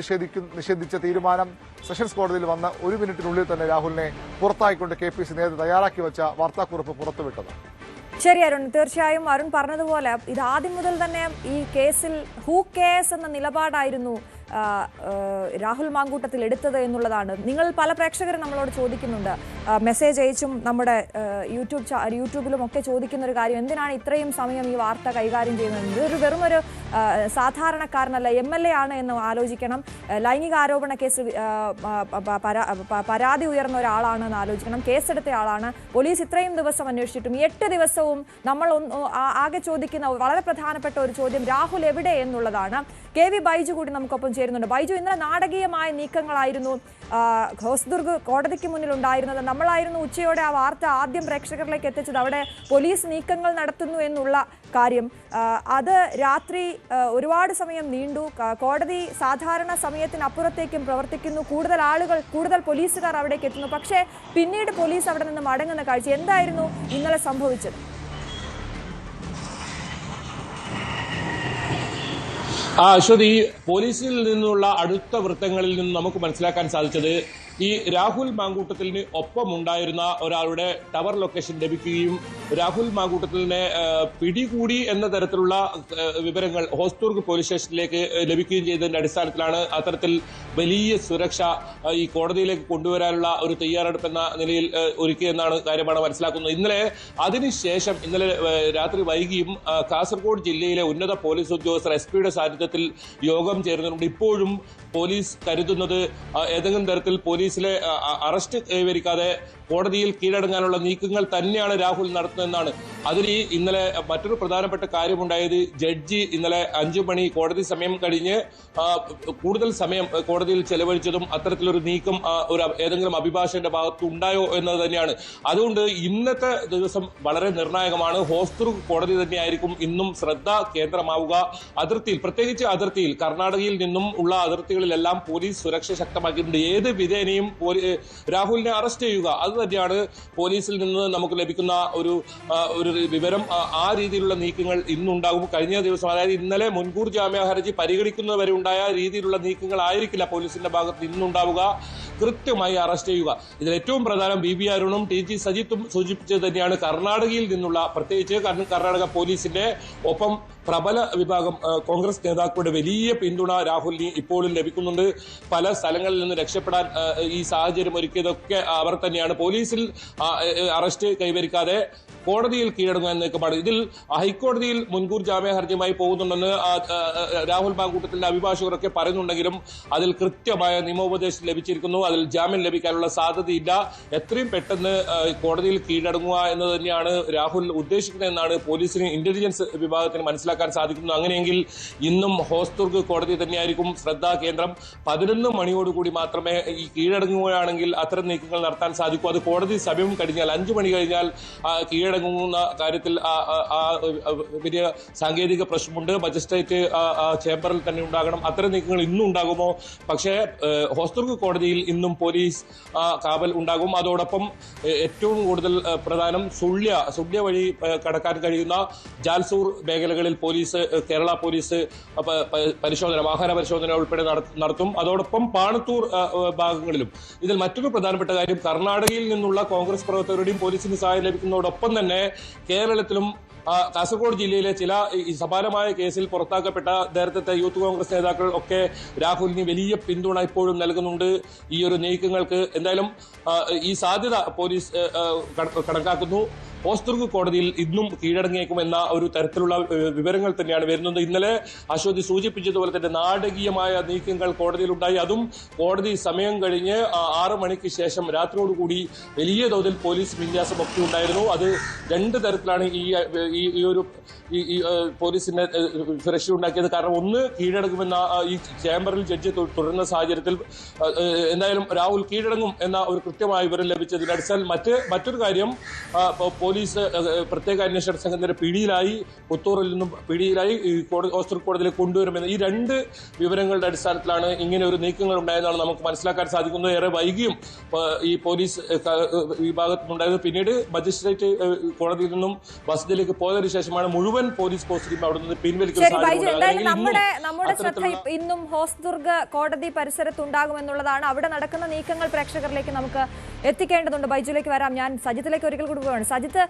നിഷേധിച്ച തീരുമാനം സെഷൻസ് കോടതിയിൽ വന്ന 1 മിനിറ്റിനുള്ളിൽ തന്നെ രാഹുലിനെ പുറത്തായിക്കൊണ്ട് KPC നേരത്തെ തയ്യാറാക്കി വെച്ച വാർത്താക്കുറിപ്പ് പുറത്തുവിട്ടത്. ശരി അരുൺ, തീർച്ചയായും അരുൺ പറഞ്ഞതുപോലെ ഇത് ആദ്യം മുതൽ തന്നെ ഈ കേസിൽ ഹൂ കെയർസ് എന്ന നിലപാടായിരുന്നു രാഹുൽ മാങ്കൂട്ടത്തിൽ എടുത്തത് എന്നുള്ളതാണ്. നിങ്ങൾ പല പ്രേക്ഷകരും നമ്മളോട് ചോദിക്കുന്നുണ്ട്, മെസ്സേജ് അയച്ചും നമ്മുടെ യൂട്യൂബിലും ഒക്കെ ചോദിക്കുന്ന ഒരു കാര്യം, എന്തിനാണ് ഇത്രയും സമയം ഈ വാർത്ത കൈകാര്യം ചെയ്യുന്നത്? ഇതൊരു വെറുമൊരു സാധാരണക്കാരനല്ല, MLA ആണ് എന്ന് ആലോചിക്കണം. ലൈംഗിക ആരോപണ കേസ് പരാതി ഉയർന്ന ഒരാളാണ് എന്ന് ആലോചിക്കണം. കേസെടുത്ത ആളാണ്. പോലീസ് ഇത്രയും ദിവസം അന്വേഷിച്ചിട്ടും 8 ദിവസവും നമ്മൾ ആകെ ചോദിക്കുന്ന വളരെ പ്രധാനപ്പെട്ട ഒരു ചോദ്യം രാഹുൽ എവിടെ എന്നുള്ളതാണ്. KV ബൈജു കൂടി നമുക്കൊപ്പം ചേരുന്നുണ്ട്. ബൈജു, ഇന്നലെ നാടകീയമായ നീക്കങ്ങളായിരുന്നു ഹോസ്ദുർഗ് കോടതിക്ക് മുന്നിൽ ഉണ്ടായിരുന്നത്. നമ്മളായിരുന്നു ഉച്ചയോടെ ആ വാർത്ത ആദ്യം പ്രേക്ഷകരിലേക്ക് എത്തിച്ചത്. അവിടെ പോലീസ് നീക്കങ്ങൾ നടത്തുന്നു എന്നുള്ള കാര്യം. അത് രാത്രി ഒരുപാട് സമയം നീണ്ടു. കോടതി സാധാരണ സമയത്തിനപ്പുറത്തേക്കും പ്രവർത്തിക്കുന്നു. കൂടുതൽ പോലീസുകാർ അവിടേക്ക് എത്തുന്നു. പക്ഷേ പിന്നീട് പോലീസ് അവിടെ നിന്ന് മടങ്ങുന്ന കാഴ്ച. എന്തായിരുന്നു ഇന്നലെ സംഭവിച്ചത്? അശ്വതി, പോലീസിൽ നിന്നുള്ള അടുത്ത വൃത്തങ്ങളിൽ നിന്ന് നമുക്ക് മനസ്സിലാക്കാൻ സാധിച്ചത് ഈ രാഹുൽ മാങ്കൂട്ടത്തിന് ഒപ്പമുണ്ടായിരുന്ന ഒരാളുടെ ടവർ ലൊക്കേഷൻ ലഭിക്കുകയും രാഹുൽ മാങ്കൂട്ടത്തിനെ പിടികൂടി എന്ന തരത്തിലുള്ള വിവരങ്ങൾ ഹോസ്ദുർഗ് പോലീസ് സ്റ്റേഷനിലേക്ക് ലഭിക്കുകയും ചെയ്തതിന്റെ അടിസ്ഥാനത്തിലാണ് അത്തരത്തിൽ വലിയ സുരക്ഷ ഈ കോടതിയിലേക്ക് കൊണ്ടുവരാനുള്ള ഒരു തയ്യാറെടുപ്പ് എന്ന നിലയിൽ ഒരുക്കിയെന്നാണ് കാര്യമാണ് മനസ്സിലാക്കുന്നത്. അതിനുശേഷം ഇന്നലെ രാത്രി വൈകിയും കാസർഗോഡ് ജില്ലയിലെ ഉന്നത പോലീസ് ഉദ്യോഗസ്ഥർ SP-യുടെ സാന്നിധ്യത്തിൽ യോഗം ചേരുന്നുണ്ട്. ഇപ്പോഴും പോലീസ് കരുതുന്നത് ഏതെങ്കിലും തരത്തിൽ പോലീസിലെ അറസ്റ്റ് കൈവരിക്കാതെ കോടതിയിൽ കീഴടങ്ങാനുള്ള നീക്കങ്ങൾ തന്നെയാണ് രാഹുൽ നടത്തുന്നതെന്നാണ്. അതിൽ ഇന്നലെ മറ്റൊരു പ്രധാനപ്പെട്ട കാര്യമുണ്ടായത്, ജഡ്ജി ഇന്നലെ 5 മണി കോടതി സമയം കഴിഞ്ഞ് കൂടുതൽ സമയം കോടതിയിൽ ചെലവഴിച്ചതും അത്തരത്തിലൊരു നീക്കം ഏതെങ്കിലും അഭിഭാഷകന്റെ ഭാഗത്ത് ഉണ്ടായോ എന്നത് തന്നെയാണ്. അതുകൊണ്ട് ഇന്നത്തെ ദിവസം വളരെ നിർണായകമാണ്. ഹോസ്ദുർഗ് കോടതി തന്നെയായിരിക്കും ഇന്നും ശ്രദ്ധ കേന്ദ്രമാവുക. പ്രത്യേകിച്ച് അതിർത്തിയിൽ, കർണാടകയിൽ നിന്നും ഉള്ള അതിർത്തികളിലെല്ലാം പോലീസ് സുരക്ഷ ശക്തമാക്കിയിട്ടുണ്ട്. ഏത് വിധേനയും രാഹുലിനെ അറസ്റ്റ് ചെയ്യുക, അത് തന്നെയാണ് പോലീസിൽ നിന്ന് നമുക്ക് ലഭിക്കുന്ന ഒരു വിവരം. ആ രീതിയിലുള്ള നീക്കങ്ങൾ ഇന്നുണ്ടാകും. കഴിഞ്ഞ ദിവസം, അതായത് ഇന്നലെ മുൻകൂർ ജാമ്യ ഹർജി പരിഗണിക്കുന്നവരെ ഉണ്ടായ രീതിയിലുള്ള നീക്കങ്ങൾ ആയിരിക്കില്ല പോലീസിന്റെ ഭാഗത്ത് ഇന്നുണ്ടാവുക. കൃത്യമായി അറസ്റ്റ് ചെയ്യുക. ഇതിൽ ഏറ്റവും പ്രധാനം BB അരുണും TG സജിത്തും സൂചിപ്പിച്ചത് തന്നെയാണ്. കർണാടകയിൽ നിന്നുള്ള, പ്രത്യേകിച്ച് കർണാടക പോലീസിന്റെ ഒപ്പം പ്രബല വിഭാഗം കോൺഗ്രസ് നേതാക്കളുടെ വലിയ പിന്തുണ രാഹുലിന് ഇപ്പോഴും ലഭിക്കുന്നുണ്ട്. പല സ്ഥലങ്ങളിൽ നിന്ന് രക്ഷപ്പെടാൻ ഈ സാഹചര്യം ഒരുക്കിയതൊക്കെ അവർ തന്നെയാണ്. പോലീസിൽ അറസ്റ്റ് കൈവരിക്കാതെ കോടതിയിൽ കീഴടങ്ങാൻ നീക്കമാണ്. ഇതിൽ ഹൈക്കോടതിയിൽ മുൻകൂർ ജാമ്യ ഹർജിയുമായി പോകുന്നുണ്ടെന്ന് രാഹുൽ മാങ്കൂട്ടത്തിന്റെ അഭിഭാഷകരൊക്കെ പറയുന്നുണ്ടെങ്കിലും അതിൽ കൃത്യമായ നിയമോപദേശം ലഭിച്ചിരിക്കുന്നു. അതിൽ ജാമ്യം ലഭിക്കാനുള്ള സാധ്യതയില്ല. എത്രയും പെട്ടെന്ന് കോടതിയിൽ കീഴടങ്ങുക എന്നത് തന്നെയാണ് രാഹുൽ ഉദ്ദേശിക്കുന്നതെന്നാണ് പോലീസിന് ഇന്റലിജൻസ് വിഭാഗത്തിന് മനസ്സിലാക്കാൻ സാധിക്കുന്നത്. അങ്ങനെയെങ്കിൽ ഇന്നും ഹോസ്ദുർഗ് കോടതി തന്നെയായിരിക്കും ശ്രദ്ധാ കേന്ദ്രം. 11 മണിയോടുകൂടി മാത്രമേ ഈ കീഴടങ്ങുകയാണെങ്കിൽ അത്തരം നീക്കങ്ങൾ നടത്താൻ സാധിക്കൂ. അത് കോടതി സമയം കഴിഞ്ഞാൽ 5 മണി കഴിഞ്ഞാൽ കീഴടങ്ങുന്ന കാര്യത്തിൽ വലിയ സാങ്കേതിക പ്രശ്നമുണ്ട്. മജിസ്ട്രേറ്റ് ചേംബറിൽ തന്നെ ഉണ്ടാകണം. അത്തരം നീക്കങ്ങൾ ഇന്നും ഉണ്ടാകുമോ? പക്ഷേ ഹോസ്ദുർഗ് കോടതിയിൽ ഇന്നും പോലീസ് കാവൽ ഉണ്ടാകും. അതോടൊപ്പം ഏറ്റവും കൂടുതൽ പ്രധാനം സുള്യ വഴി കടക്കാൻ കഴിയുന്ന ജാൽസൂർ മേഖലകളിൽ കേരള പോലീസ് വാഹന പരിശോധന ഉൾപ്പെടെ നടത്തും. അതോടൊപ്പം പാണത്തൂർ ഭാഗങ്ങളിലും. ഇതിൽ മറ്റൊരു പ്രധാനപ്പെട്ട കാര്യം, കർണാടകയിൽ നിന്നുള്ള കോൺഗ്രസ് പ്രവർത്തകരുടെയും പോലീസിന് സഹായം ലഭിക്കുന്നതോടൊപ്പം തന്നെ കേരളത്തിലും കാസർഗോഡ് ജില്ലയിലെ ചില സമാനമായ കേസിൽ പുറത്താക്കപ്പെട്ട നേരത്തെ യൂത്ത് കോൺഗ്രസ് നേതാക്കൾ ഒക്കെ രാഹുലിന് വലിയ പിന്തുണ ഇപ്പോഴും നൽകുന്നുണ്ട് ഈ ഒരു നീക്കങ്ങൾക്ക്. എന്തായാലും ഈ സാധ്യത പോലീസ് കണക്കാക്കുന്നു. ഹോസ്ദുർഗ് കോടതിയിൽ ഇന്നും കീഴടങ്ങിയേക്കുമെന്ന ഒരു തരത്തിലുള്ള വിവരങ്ങൾ തന്നെയാണ് വരുന്നത്. ഇന്നലെ അശ്വതി സൂചിപ്പിച്ചതുപോലെ തന്നെ നാടകീയമായ നീക്കങ്ങൾ കോടതിയിലുണ്ടായി. അതും കോടതി സമയം കഴിഞ്ഞ് 6 മണിക്ക് ശേഷം രാത്രിയോടുകൂടി വലിയ തോതിൽ പോലീസ് വിന്യാസമൊക്കെ ഉണ്ടായിരുന്നു. അത് 2 തരത്തിലാണ് ഈ ഒരു പോലീസിന്റെ സുരക്ഷ ഉണ്ടാക്കിയത്. കാരണം ഒന്ന്, കീഴടങ്ങുമെന്ന ഈ ചേംബറിൽ ജഡ്ജി തുടരുന്ന സാഹചര്യത്തിൽ എന്തായാലും രാഹുൽ കീഴടങ്ങും എന്ന ഒരു കൃത്യമായ വിവരം ലഭിച്ചതിന്റെ അടിസ്ഥാനത്തിൽ മറ്റൊരു കാര്യം, പോലീസ് പ്രത്യേക അന്വേഷണ സംഘത്തിന്റെ പിടിയിലായി, പുത്തൂറിൽ നിന്നും പിടിയിലായി ഓസ്ട്രൽ കോടതിയിൽ കൊണ്ടുവരുമെന്ന് ഈ രണ്ട് വിവരങ്ങളുടെ അടിസ്ഥാനത്തിലാണ് ഇങ്ങനെ ഒരു നീക്കങ്ങൾ ഉണ്ടായതെന്നാണ് നമുക്ക് മനസ്സിലാക്കാൻ സാധിക്കുന്നത്. ഏറെ വൈകിയും ഈ പോലീസ് വിഭാഗത്തിനുണ്ടായത്. പിന്നീട് മജിസ്ട്രേറ്റ് കോടതിയിൽ നിന്നും വസതിയിലേക്ക് പോയതിനു ശേഷമാണ് മുഴുവൻ പോലീസ് പോസ്റ്റിലും അവിടെ നിന്ന് പിൻവലിക്കുന്നത്. നമ്മുടെ ശ്രദ്ധ ഇന്നും ഹോസ്ദുർഗ് കോടതി പരിസരത്തുണ്ടാകുമെന്നുള്ളതാണ്. അവിടെ നടക്കുന്ന നീക്കങ്ങൾ പ്രേക്ഷകരിലേക്ക് നമുക്ക് എത്തിക്കേണ്ടതുണ്ട്. ബൈജുലേക്ക് വരാം. ഞാൻ സജിത്തിലേക്ക് ഒരിക്കൽ കൂടി പോവുകയാണ്. സജിത്ത്,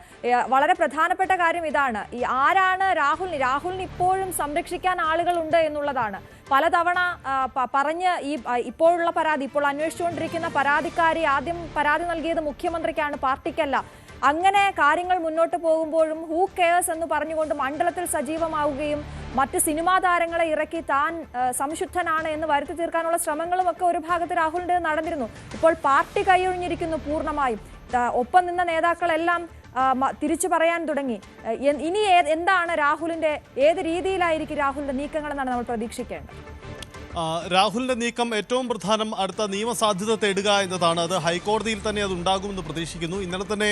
വളരെ പ്രധാനപ്പെട്ട കാര്യം ഇതാണ്. ഈ ആരാണ് രാഹുലിന് ഇപ്പോഴും സംരക്ഷിക്കാൻ ആളുകളുണ്ട് എന്നുള്ളതാണ്. പലതവണ പറഞ്ഞ് ഇപ്പോഴുള്ള പരാതി, ഇപ്പോൾ അന്വേഷിച്ചുകൊണ്ടിരിക്കുന്ന പരാതിക്കാരി ആദ്യം പരാതി നൽകിയത് മുഖ്യമന്ത്രിക്കാണ്, പാർട്ടിക്കല്ല. അങ്ങനെ കാര്യങ്ങൾ മുന്നോട്ട് പോകുമ്പോഴും ഹൂ കെയേഴ്സ് എന്ന് പറഞ്ഞുകൊണ്ട് മണ്ഡലത്തിൽ സജീവമാവുകയും മറ്റ് സിനിമാ താരങ്ങളെ ഇറക്കി താൻ സംശുദ്ധനാണ് എന്ന് വരുത്തി തീർക്കാനുള്ള ശ്രമങ്ങളും ഒക്കെ ഒരു ഭാഗത്ത് രാഹുലിന്റെ നടന്നിരുന്നു. ഇപ്പോൾ പാർട്ടി കൈയൊഴിഞ്ഞിരിക്കുന്നു പൂർണ്ണമായും. ഒപ്പം നിന്ന നേതാക്കളെല്ലാം തിരിച്ചു പറയാൻ തുടങ്ങി. ഇനി എന്താണ് രാഹുലിന്റെ, ഏത് രീതിയിലായിരിക്കും രാഹുലിന്റെ നീക്കങ്ങൾ എന്നാണ് നമ്മൾ പ്രതീക്ഷിക്കേണ്ടത്? രാഹുലിന്റെ നീക്കം ഏറ്റവും പ്രധാനം അടുത്ത നിയമസാധ്യത തേടുക എന്നതാണ്. അത് ഹൈക്കോടതിയിൽ തന്നെ അത് ഉണ്ടാകുമെന്ന് പ്രതീക്ഷിക്കുന്നു. ഇന്നലെ തന്നെ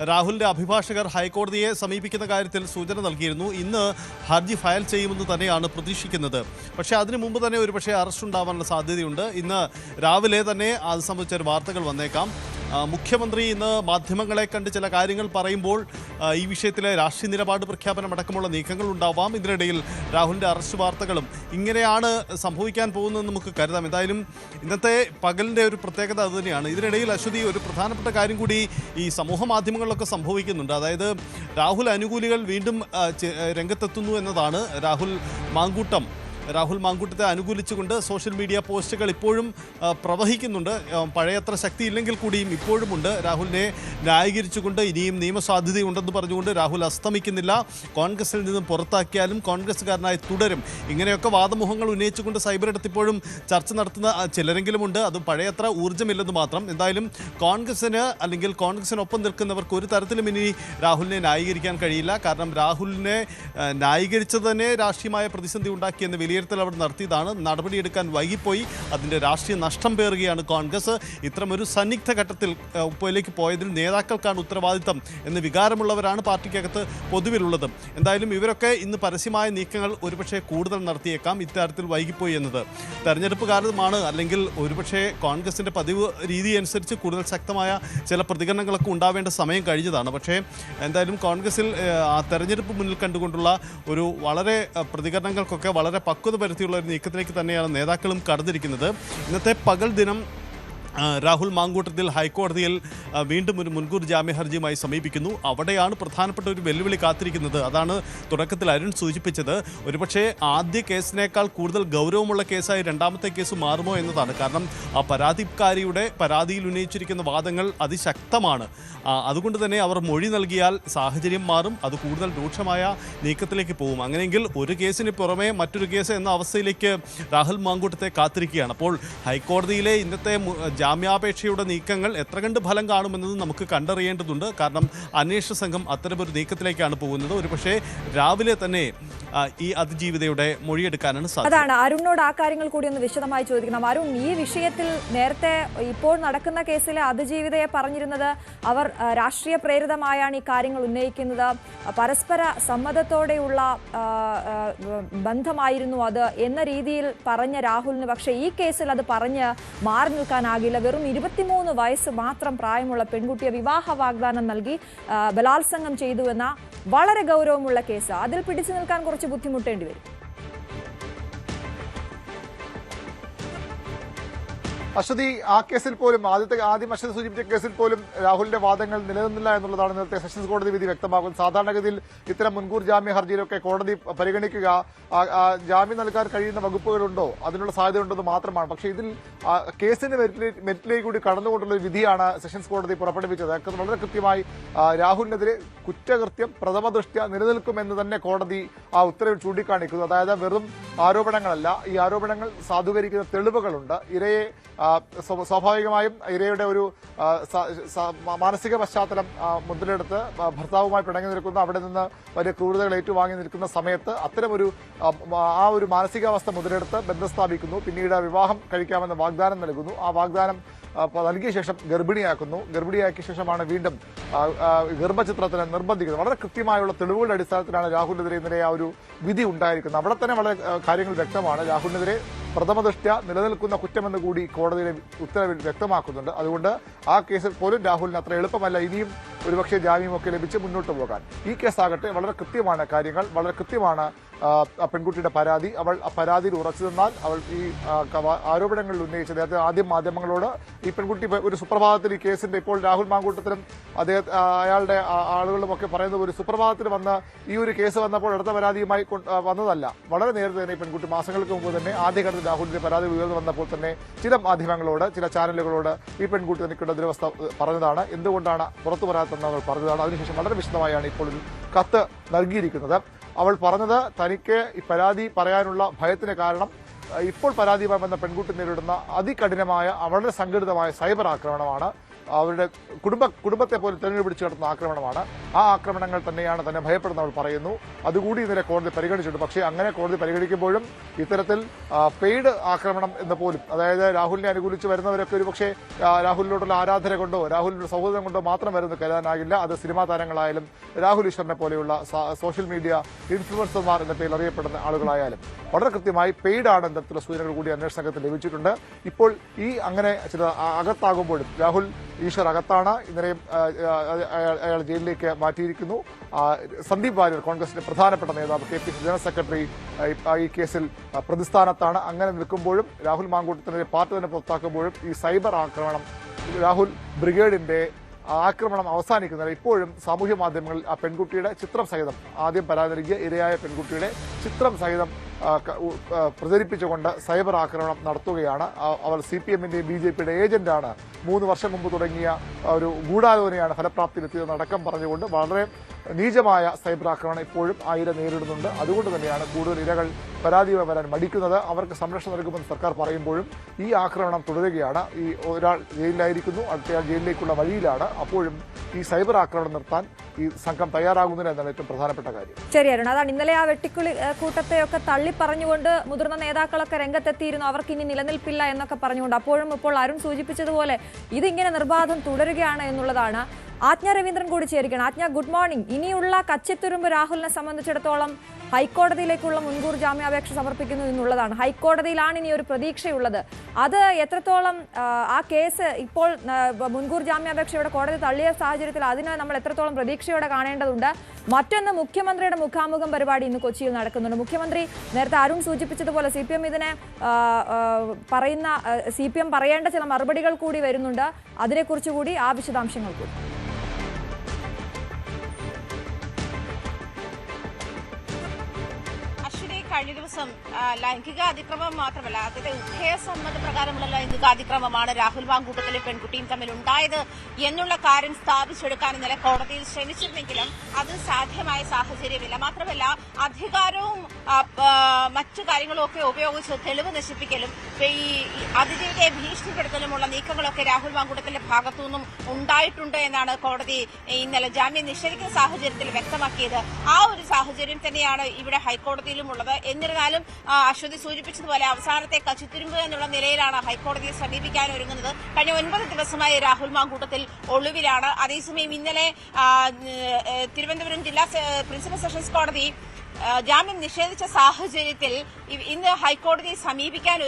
രാഹുലിന്റെ അഭിഭാഷകർ ഹൈക്കോടതിയെ സമീപിക്കുന്ന കാര്യത്തിൽ സൂചന നൽകിയിരുന്നു. ഇന്ന് ഹർജി ഫയൽ ചെയ്യുമെന്ന് തന്നെയാണ് പ്രതീക്ഷിക്കുന്നത്. പക്ഷേ അതിനു മുമ്പ് തന്നെ ഒരുപക്ഷെ അറസ്റ്റ് ഉണ്ടാവാനുള്ള സാധ്യതയുണ്ട്. ഇന്ന് രാവിലെ തന്നെ അത് സംബന്ധിച്ച വാർത്തകൾ വന്നേക്കാം. മുഖ്യമന്ത്രി ഇന്ന് മാധ്യമങ്ങളെ കണ്ട് ചില കാര്യങ്ങൾ പറയുമ്പോൾ ഈ വിഷയത്തിലെ രാഷ്ട്രീയ നിലപാട് പ്രഖ്യാപനം അടക്കമുള്ള നീക്കങ്ങൾ ഉണ്ടാവാം. ഇതിനിടയിൽ രാഹുലിന്റെ അറസ്റ്റ് വാർത്തകളും ഇങ്ങനെയാണ് സംഭവിക്കാൻ പോകുന്നതെന്ന് നമുക്ക് കരുതാം. എന്തായാലും ഇന്നത്തെ പകലിന്റെ ഒരു പ്രത്യേകത അതുതന്നെയാണ്. ഇതിനിടയിൽ അശ്വതി, ഒരു പ്രധാനപ്പെട്ട കാര്യം കൂടി ഈ സമൂഹ മാധ്യമങ്ങളിലൊക്കെ സംഭവിക്കുന്നുണ്ട്. അതായത് രാഹുൽ അനുകൂലികൾ വീണ്ടും രംഗത്തെത്തുന്നു എന്നതാണ്. രാഹുൽ മാങ്കൂട്ടത്തെ അനുകൂലിച്ചുകൊണ്ട് സോഷ്യൽ മീഡിയ പോസ്റ്റുകൾ ഇപ്പോഴും പ്രവഹിക്കുന്നുണ്ട്. പഴയത്ര ശക്തിയില്ലെങ്കിൽ കൂടിയും ഇപ്പോഴുമുണ്ട്. രാഹുലിനെ ന്യായീകരിച്ചുകൊണ്ട് ഇനിയും നിയമസാധ്യതയുണ്ടെന്ന് പറഞ്ഞുകൊണ്ട് രാഹുൽ അസ്തമിക്കുന്നില്ല, കോൺഗ്രസിൽ നിന്നും പുറത്താക്കിയാലും കോൺഗ്രസ്സുകാരനായി തുടരും, ഇങ്ങനെയൊക്കെ വാദമുഖങ്ങൾ ഉന്നയിച്ചുകൊണ്ട് സൈബറിടത്ത് ഇപ്പോഴും ചർച്ച നടത്തുന്ന ചിലരെങ്കിലുമുണ്ട്. അത് പഴയത്ര ഊർജ്ജമില്ലെന്ന് മാത്രം. എന്തായാലും കോൺഗ്രസിന് അല്ലെങ്കിൽ കോൺഗ്രസിനൊപ്പം നിൽക്കുന്നവർക്ക് ഒരു തരത്തിലും ഇനി രാഹുലിനെ ന്യായീകരിക്കാൻ കഴിയില്ല. കാരണം രാഹുലിനെ ന്യായീകരിച്ചത് തന്നെ രാഷ്ട്രീയമായ പ്രതിസന്ധി ഉണ്ടാക്കിയെന്ന് വിലയിരുത്തൽ അവിടെ നടത്തിയതാണ്. നടപടിയെടുക്കാൻ വൈകിപ്പോയി. അതിൻ്റെ രാഷ്ട്രീയ നഷ്ടം പേറുകയാണ് കോൺഗ്രസ്. ഇത്തരമൊരു സന്നിഗ്ധ ഘട്ടത്തിൽ ഉപ്പയിലേക്ക് പോയതിൽ നേതാക്കൾക്കാണ് ഉത്തരവാദിത്തം എന്ന വികാരമുള്ളവരാണ് പാർട്ടിക്കകത്ത് പൊതുവിലുള്ളത്. എന്തായാലും ഇവരൊക്കെ ഇന്ന് പരസ്യമായ നീക്കങ്ങൾ ഒരുപക്ഷെ കൂടുതൽ നടത്തിയേക്കാം. ഇത്തരത്തിൽ വൈകിപ്പോയി എന്നത് തെരഞ്ഞെടുപ്പ് കാലമാണ്, അല്ലെങ്കിൽ ഒരുപക്ഷെ കോൺഗ്രസിൻ്റെ പതിവ് രീതി അനുസരിച്ച് കൂടുതൽ ശക്തമായ ചില പ്രതികരണങ്ങളൊക്കെ ഉണ്ടാവേണ്ട സമയം കഴിഞ്ഞതാണ്. പക്ഷേ എന്തായാലും കോൺഗ്രസിൽ ആ തെരഞ്ഞെടുപ്പ് മുന്നിൽ കണ്ടുകൊണ്ടുള്ള ഒരു വളരെ പ്രതികരണങ്ങൾക്കൊക്കെ വളരെ പക്വത വരുത്തിയുള്ള ഒരു നീക്കത്തിലേക്ക് തന്നെയാണ് നേതാക്കളും കടന്നിരിക്കുന്നത്. ഇന്നത്തെ പകൽ ദിനം രാഹുൽ മാങ്കൂട്ടത്തിൽ ഹൈക്കോടതിയിൽ വീണ്ടും ഒരു മുൻകൂർ ജാമ്യ ഹർജിയുമായി സമീപിക്കുന്നു. അവിടെയാണ് പ്രധാനപ്പെട്ട ഒരു വെല്ലുവിളി കാത്തിരിക്കുന്നത്. അതാണ് തുടക്കത്തിൽ അരുൺ സൂചിപ്പിച്ചത്. ഒരുപക്ഷെ ആദ്യ കേസിനേക്കാൾ കൂടുതൽ ഗൗരവമുള്ള കേസായി രണ്ടാമത്തെ കേസ് മാറുമോ എന്നതാണ്. കാരണം ആ പരാതിക്കാരിയുടെ പരാതിയിൽ ഉന്നയിച്ചിരിക്കുന്ന വാദങ്ങൾ അതിശക്തമാണ്. അതുകൊണ്ട് തന്നെ അവർ മൊഴി നൽകിയാൽ സാഹചര്യം മാറും, അത് കൂടുതൽ രൂക്ഷമായ നീക്കത്തിലേക്ക് പോകും. അങ്ങനെയെങ്കിൽ ഒരു കേസിന് പുറമെ മറ്റൊരു കേസ് എന്ന അവസ്ഥയിലേക്ക് രാഹുൽ മാങ്കൂട്ടത്തെ കാത്തിരിക്കുകയാണ്. അപ്പോൾ ഹൈക്കോടതിയിലെ ഇന്നത്തെ ജാമ്യാപേക്ഷയുടെ നീക്കങ്ങൾ എത്ര കണ്ട് ഫലം കാണുമെന്നത് നമുക്ക് കണ്ടറിയേണ്ടതുണ്ട്. കാരണം അന്വേഷണ സംഘം അത്തരമൊരു നീക്കത്തിലേക്കാണ് പോകുന്നത്. ഒരുപക്ഷെ രാവിലെ തന്നെ ഈ അതിജീവിതയുടെ മൊഴിയെടുക്കാനാണ് സാധ്യത. അതാണ് അരുണിനോട് ആ കാര്യങ്ങൾ കൂടി ഒന്ന് വിശദമായി ചോദിക്കണം. അരുൺ, ഈ വിഷയത്തിൽ നേരത്തെ ഇപ്പോൾ നടക്കുന്ന കേസിലെ അതിജീവിതയെ പറഞ്ഞിരുന്നത് അവർ രാഷ്ട്രീയ പ്രേരിതമായാണ് ഈ കാര്യങ്ങൾ ഉന്നയിക്കുന്നത്, പരസ്പര സമ്മതത്തോടെയുള്ള ബന്ധമായിരുന്നു അത് എന്ന രീതിയിൽ പറഞ്ഞ രാഹുലിന് പക്ഷേ ഈ കേസിൽ അത് പറഞ്ഞ് മാറി നിൽക്കാനാകില്ല. വെറും 23 വയസ്സ് മാത്രം പ്രായമുള്ള പെൺകുട്ടിയെ വിവാഹ വാഗ്ദാനം നൽകി ബലാത്സംഗം ചെയ്തുവെന്ന വളരെ ഗൗരവമുള്ള കേസ്, അതിൽ പിടിച്ചു നിൽക്കാൻ കുറച്ച് ബുദ്ധിമുട്ടേണ്ടി വരും. അശ്വതി, ആ കേസിൽ പോലും ആദ്യം അശ്വതി സൂചിപ്പിച്ച കേസിൽ പോലും രാഹുലിന്റെ വാദങ്ങൾ നിലനിന്നില്ല എന്നുള്ളതാണ് നേരത്തെ സെഷൻസ് കോടതി വിധി വ്യക്തമാക്കുന്നത്. സാധാരണഗതിയിൽ ഇത്തരം മുൻകൂർ ജാമ്യ ഹർജിയിലൊക്കെ കോടതി പരിഗണിക്കുക ജാമ്യം നൽകാൻ കഴിയുന്ന വകുപ്പുകളുണ്ടോ, അതിനുള്ള സാധ്യതയുണ്ടെന്ന് മാത്രമാണ്. പക്ഷേ ഇതിൽ കേസിന്റെ മെറിറ്റിലേക്ക് കൂടി കടന്നുകൊണ്ടുള്ള ഒരു വിധിയാണ് സെഷൻസ് കോടതി പുറപ്പെടുവിച്ചത്. വളരെ കൃത്യമായി രാഹുലിനെതിരെ കുറ്റകൃത്യം പ്രഥമ ദൃഷ്ട്യാ നിലനിൽക്കുമെന്ന് തന്നെ കോടതി ആ ഉത്തരവിൽ ചൂണ്ടിക്കാണിക്കുന്നു. അതായത് വെറും ആരോപണങ്ങളല്ല, ഈ ആരോപണങ്ങൾ സാധൂകരിക്കുന്ന തെളിവുകളുണ്ട്. ഇരയെ സ്വാഭാവികമായും ഇരയുടെ ഒരു മാനസിക പശ്ചാത്തലം മുതലെടുത്ത് ഭർത്താവുമായി പിണങ്ങി നിൽക്കുന്ന, അവിടെ നിന്ന് വലിയ ക്രൂരതകൾ ഏറ്റുവാങ്ങി നിൽക്കുന്ന സമയത്ത് അത്തരമൊരു ആ ഒരു മാനസികാവസ്ഥ മുതലെടുത്ത് ബന്ധം സ്ഥാപിക്കുന്നു. പിന്നീട് വിവാഹം കഴിക്കാമെന്ന് വാഗ്ദാനം നൽകുന്നു. ആ വാഗ്ദാനം നൽകിയ ശേഷം ഗർഭിണിയാക്കിയ ശേഷമാണ് വീണ്ടും ഗർഭചിത്രത്തിന് നിർബന്ധിക്കുന്നത്. വളരെ കൃത്യമായുള്ള തെളിവുകളുടെ അടിസ്ഥാനത്തിലാണ് രാഹുലിനെതിരെ ഇന്നലെ ആ ഒരു വിധി ഉണ്ടായിരിക്കുന്നത്. അവിടെ തന്നെ വളരെ കാര്യങ്ങൾ വ്യക്തമാണ്. രാഹുലിനെതിരെ പ്രഥമദൃഷ്ട്യാ നിലനിൽക്കുന്ന കുറ്റമെന്ന് കൂടി കോടതിയിലെ ഉത്തരവിൽ വ്യക്തമാക്കുന്നുണ്ട്. അതുകൊണ്ട് ആ കേസിൽ പോലും രാഹുലിന് അത്ര എളുപ്പമല്ല ഇനിയും ഒരുപക്ഷെ ജാമ്യമൊക്കെ ലഭിച്ച് മുന്നോട്ട് പോകാൻ. ഈ കേസാകട്ടെ വളരെ കൃത്യമാണ് കാര്യങ്ങൾ, വളരെ കൃത്യമാണ് പെൺകുട്ടിയുടെ പരാതി. അവൾ ആ പരാതിയിൽ ഉറച്ചു നിന്നാൽ അവൾ ഈ ആരോപണങ്ങളിൽ ഉന്നയിച്ച നേരത്തെ ആദ്യം മാധ്യമങ്ങളോട് ഈ പെൺകുട്ടി ഒരു സുപ്രഭാതത്തിൽ ഈ കേസിന്റെ ഇപ്പോൾ രാഹുൽ മാങ്കൂട്ടത്തിലും അയാളുടെ ആളുകളും ഒക്കെ പറയുന്നത് ഒരു സുപ്രഭാതത്തിൽ വന്ന് ഈ ഒരു കേസ് വന്നപ്പോൾ അടുത്ത പരാതിയുമായി വന്നതല്ല. വളരെ നേരത്തെ തന്നെ ഈ പെൺകുട്ടി മാസങ്ങൾക്ക് മുമ്പ് തന്നെ ആദ്യഘട്ടത്തിൽ രാഹുലിന്റെ പരാതി ഉയർന്നു വന്നപ്പോൾ തന്നെ ചില മാധ്യമങ്ങളോട് ചില ചാനലുകളോട് ഈ പെൺകുട്ടി തനിക്കുള്ള ദുരവസ്ഥ പറഞ്ഞതാണ്. എന്തുകൊണ്ടാണ് പുറത്തു പറയാത്തെന്ന് അവൾ പറഞ്ഞതാണ്. അതിനുശേഷം വളരെ വിശദമായാണ് ഇപ്പോൾ കത്ത് നൽകിയിരിക്കുന്നത്. അവൾ പറഞ്ഞത് തനിക്ക് ഈ പരാതി പറയാനുള്ള ഭയത്തിന് കാരണം ഇപ്പോൾ പരാതിയുമായി വന്ന പെൺകുട്ടി നേരിടുന്ന അതികഠിനമായ വളരെ സംഘടിതമായ സൈബർ ആക്രമണമാണ്. അവരുടെ കുടുംബത്തെ പോലെ തെരഞ്ഞെടുപ്പിച്ച് നടത്തുന്ന ആക്രമണമാണ്. ആ ആക്രമണങ്ങൾ തന്നെയാണ് തന്നെ ഭയപ്പെടുന്നവൾ പറയുന്നു. അതുകൂടി ഇന്നലെ കോടതി പരിഗണിച്ചിട്ടുണ്ട്. പക്ഷേ അങ്ങനെ കോടതി പരിഗണിക്കുമ്പോഴും ഇത്തരത്തിൽ പെയ്ഡ് ആക്രമണം എന്ന് പോലും, അതായത് രാഹുലിനെ അനുകൂലിച്ച് വരുന്നവരൊക്കെ ഒരുപക്ഷെ രാഹുലിനോടുള്ള ആരാധന കൊണ്ടോ രാഹുലിന്റെ സൗഹൃദം കൊണ്ടോ മാത്രം വരുന്നത് കരുതാനാകില്ല. അത് സിനിമാ താരങ്ങളായാലും രാഹുൽ ഈശ്വറിനെ പോലെയുള്ള സോഷ്യൽ മീഡിയ ഇൻഫ്ലുവൻസർമാർ എന്ന പേരിൽ അറിയപ്പെടുന്ന ആളുകളായാലും വളരെ കൃത്യമായി പെയ്ഡ് ആണ് തരത്തിലുള്ള സൂചനകൾ കൂടി അന്വേഷണ സംഘത്തിന് ലഭിച്ചിട്ടുണ്ട്. ഇപ്പോൾ ഈ അങ്ങനെ ചില അകത്താകുമ്പോഴും രാഹുൽ ഈശ്വർ അകത്താണ്. ഇന്നലെയും അയാൾ ജയിലിലേക്ക് മാറ്റിയിരിക്കുന്നു. സന്ദീപ് വാര്യർ, കോൺഗ്രസിന്റെ പ്രധാനപ്പെട്ട നേതാവ്, KPCC ജനറൽ സെക്രട്ടറി, ഈ കേസിൽ പ്രതിസ്ഥാനത്താണ്. അങ്ങനെ നിൽക്കുമ്പോഴും രാഹുൽ മാങ്കൂട്ടത്തിനെതിരെ പാർട്ടി തന്നെ പുറത്താക്കുമ്പോഴും ഈ സൈബർ ആക്രമണം, രാഹുൽ ബ്രിഗേഡിന്റെ ആക്രമണം അവസാനിക്കുന്നത് ഇപ്പോഴും സാമൂഹ്യ മാധ്യമങ്ങളിൽ ആ പെൺകുട്ടിയുടെ ചിത്രം സഹിതം, ആദ്യം പരാതി നൽകിയ ഇരയായ പെൺകുട്ടിയുടെ ചിത്രം സഹിതം പ്രചരിപ്പിച്ചുകൊണ്ട് സൈബർ ആക്രമണം നടത്തുകയാണ്. അവർ CPMന്റെയും BJPയുടെ ഏജന്റാണ്, 3 വർഷം മുമ്പ് തുടങ്ങിയ ഒരു ഗൂഢാലോചനയാണ് ഫലപ്രാപ്തിയിലെത്തിയതെന്ന് അടക്കം പറഞ്ഞുകൊണ്ട് വളരെ നീചമായ സൈബർ ആക്രമണം ഇപ്പോഴും ആ ഇര നേരിടുന്നുണ്ട്. അതുകൊണ്ട് തന്നെയാണ് കൂടുതൽ ഇരകൾ പരാതിയുമായി വരാൻ മടിക്കുന്നത്. അവർക്ക് സംരക്ഷണം നൽകുമെന്ന് സർക്കാർ പറയുമ്പോഴും ഈ ആക്രമണം തുടരുകയാണ്. ഈ ഒരാൾ ജയിലിലായിരിക്കുന്നു, അടുത്തയാൾ ജയിലിലേക്കുള്ള വഴിയിലാണ്. അപ്പോഴും ഈ സൈബർ ആക്രമണം നിർത്താൻ ഈ സംഘം തയ്യാറാകുന്നില്ല എന്നാണ് ഏറ്റവും പ്രധാനപ്പെട്ട കാര്യം. ശരി അരുൺ, അതാണ് ഇന്നലെ ആ വെട്ടിക്കുളി കൂട്ടത്തെയൊക്കെ തള്ളി പറഞ്ഞുകൊണ്ട് മുതിർന്ന നേതാക്കളൊക്കെ രംഗത്തെത്തിയിരുന്നു. അവർക്ക് ഇനി നിലനിൽപ്പില്ല എന്നൊക്കെ പറഞ്ഞുകൊണ്ട്. അപ്പോഴും ഇപ്പോൾ അരുൺ സൂചിപ്പിച്ചതുപോലെ ഇതിങ്ങനെ നിർബാധം തുടരുകയാണ് എന്നുള്ളതാണ്. ആജ്ഞ രവീന്ദ്രൻ കൂടി ചേരുകയാണ്. ആജ്ഞ, ഗുഡ് മോർണിംഗ്. ഇനിയുള്ള കച്ചിത്തുരുമ്പ് രാഹുലിനെ സംബന്ധിച്ചിടത്തോളം ഹൈക്കോടതിയിലേക്കുള്ള മുൻകൂർ ജാമ്യാപേക്ഷ സമർപ്പിക്കുന്നു എന്നുള്ളതാണ്. ഹൈക്കോടതിയിലാണ് ഇനി ഒരു പ്രതീക്ഷയുള്ളത്. അത് എത്രത്തോളം ആ കേസ് ഇപ്പോൾ മുൻകൂർ ജാമ്യാപേക്ഷയുടെ കോടതി തള്ളിയ സാഹചര്യത്തിൽ അതിനെ നമ്മൾ എത്രത്തോളം പ്രതീക്ഷയോടെ കാണേണ്ടതുണ്ട്? മറ്റൊന്ന്, മുഖ്യമന്ത്രിയുടെ മുഖാമുഖം പരിപാടി ഇന്ന് കൊച്ചിയിൽ നടക്കുന്നുണ്ട്. മുഖ്യമന്ത്രി നേരത്തെ അരുൺ സൂചിപ്പിച്ചതുപോലെ CPM ഇതിനെ CPM പറയേണ്ട ചില മറുപടികൾ കൂടി വരുന്നുണ്ട്. അതിനെക്കുറിച്ച് കൂടി ആ വിശദാംശങ്ങൾ കൂടി. കഴിഞ്ഞ ദിവസം ലൈംഗിക അതിക്രമം മാത്രമല്ല, അതിന്റെ ഉഭയസമ്മത പ്രകാരമുള്ള ലൈംഗിക അതിക്രമമാണ് രാഹുൽ മാങ്കൂട്ടത്തിലെ പെൺകുട്ടിയും തമ്മിൽ ഉണ്ടായത് എന്നുള്ള കാര്യം സ്ഥാപിച്ചെടുക്കാൻ ഇന്നലെ കോടതിയിൽ ശ്രമിച്ചിരുന്നെങ്കിലും അത് സാധ്യമായ സാഹചര്യമില്ല. മാത്രമല്ല, അധികാരവും മറ്റു കാര്യങ്ങളും ഒക്കെ ഉപയോഗിച്ച് തെളിവ് നശിപ്പിക്കലും ഈ അതിഥിയെ ഭീഷണിപ്പെടുത്തലുമുള്ള നീക്കങ്ങളൊക്കെ രാഹുൽ മാങ്കൂട്ടത്തിന്റെ ഭാഗത്തുനിന്നും ഉണ്ടായിട്ടുണ്ട് എന്നാണ് കോടതി ഇന്നലെ ജാമ്യം നിഷേധിക്കുന്ന സാഹചര്യത്തിൽ വ്യക്തമാക്കിയത്. ആ ഒരു സാഹചര്യം തന്നെയാണ് ഇവിടെ ഹൈക്കോടതിയിലും ഉള്ളത്. എന്നിരുന്നാലും അശ്വതി സൂചിപ്പിച്ചതുപോലെ അവസാനത്തെ കച്ചിത്തുരുമ്പ് എന്നുള്ള നിലയിലാണ് ഹൈക്കോടതിയെ സമീപിക്കാൻ ഒരുങ്ങുന്നത്. കഴിഞ്ഞ 9 ദിവസമായി രാഹുൽ മാങ്കൂട്ടത്തിൽ ഒളിവിലാണ്. അതേസമയം ഇന്നലെ തിരുവനന്തപുരം ജില്ലാ പ്രിൻസിപ്പൽ സെഷൻസ് കോടതി ജാമ്യം നിഷേധിച്ച സാഹചര്യത്തിൽ ഇന്ന് ഹൈക്കോടതിയെ സമീപിക്കാൻ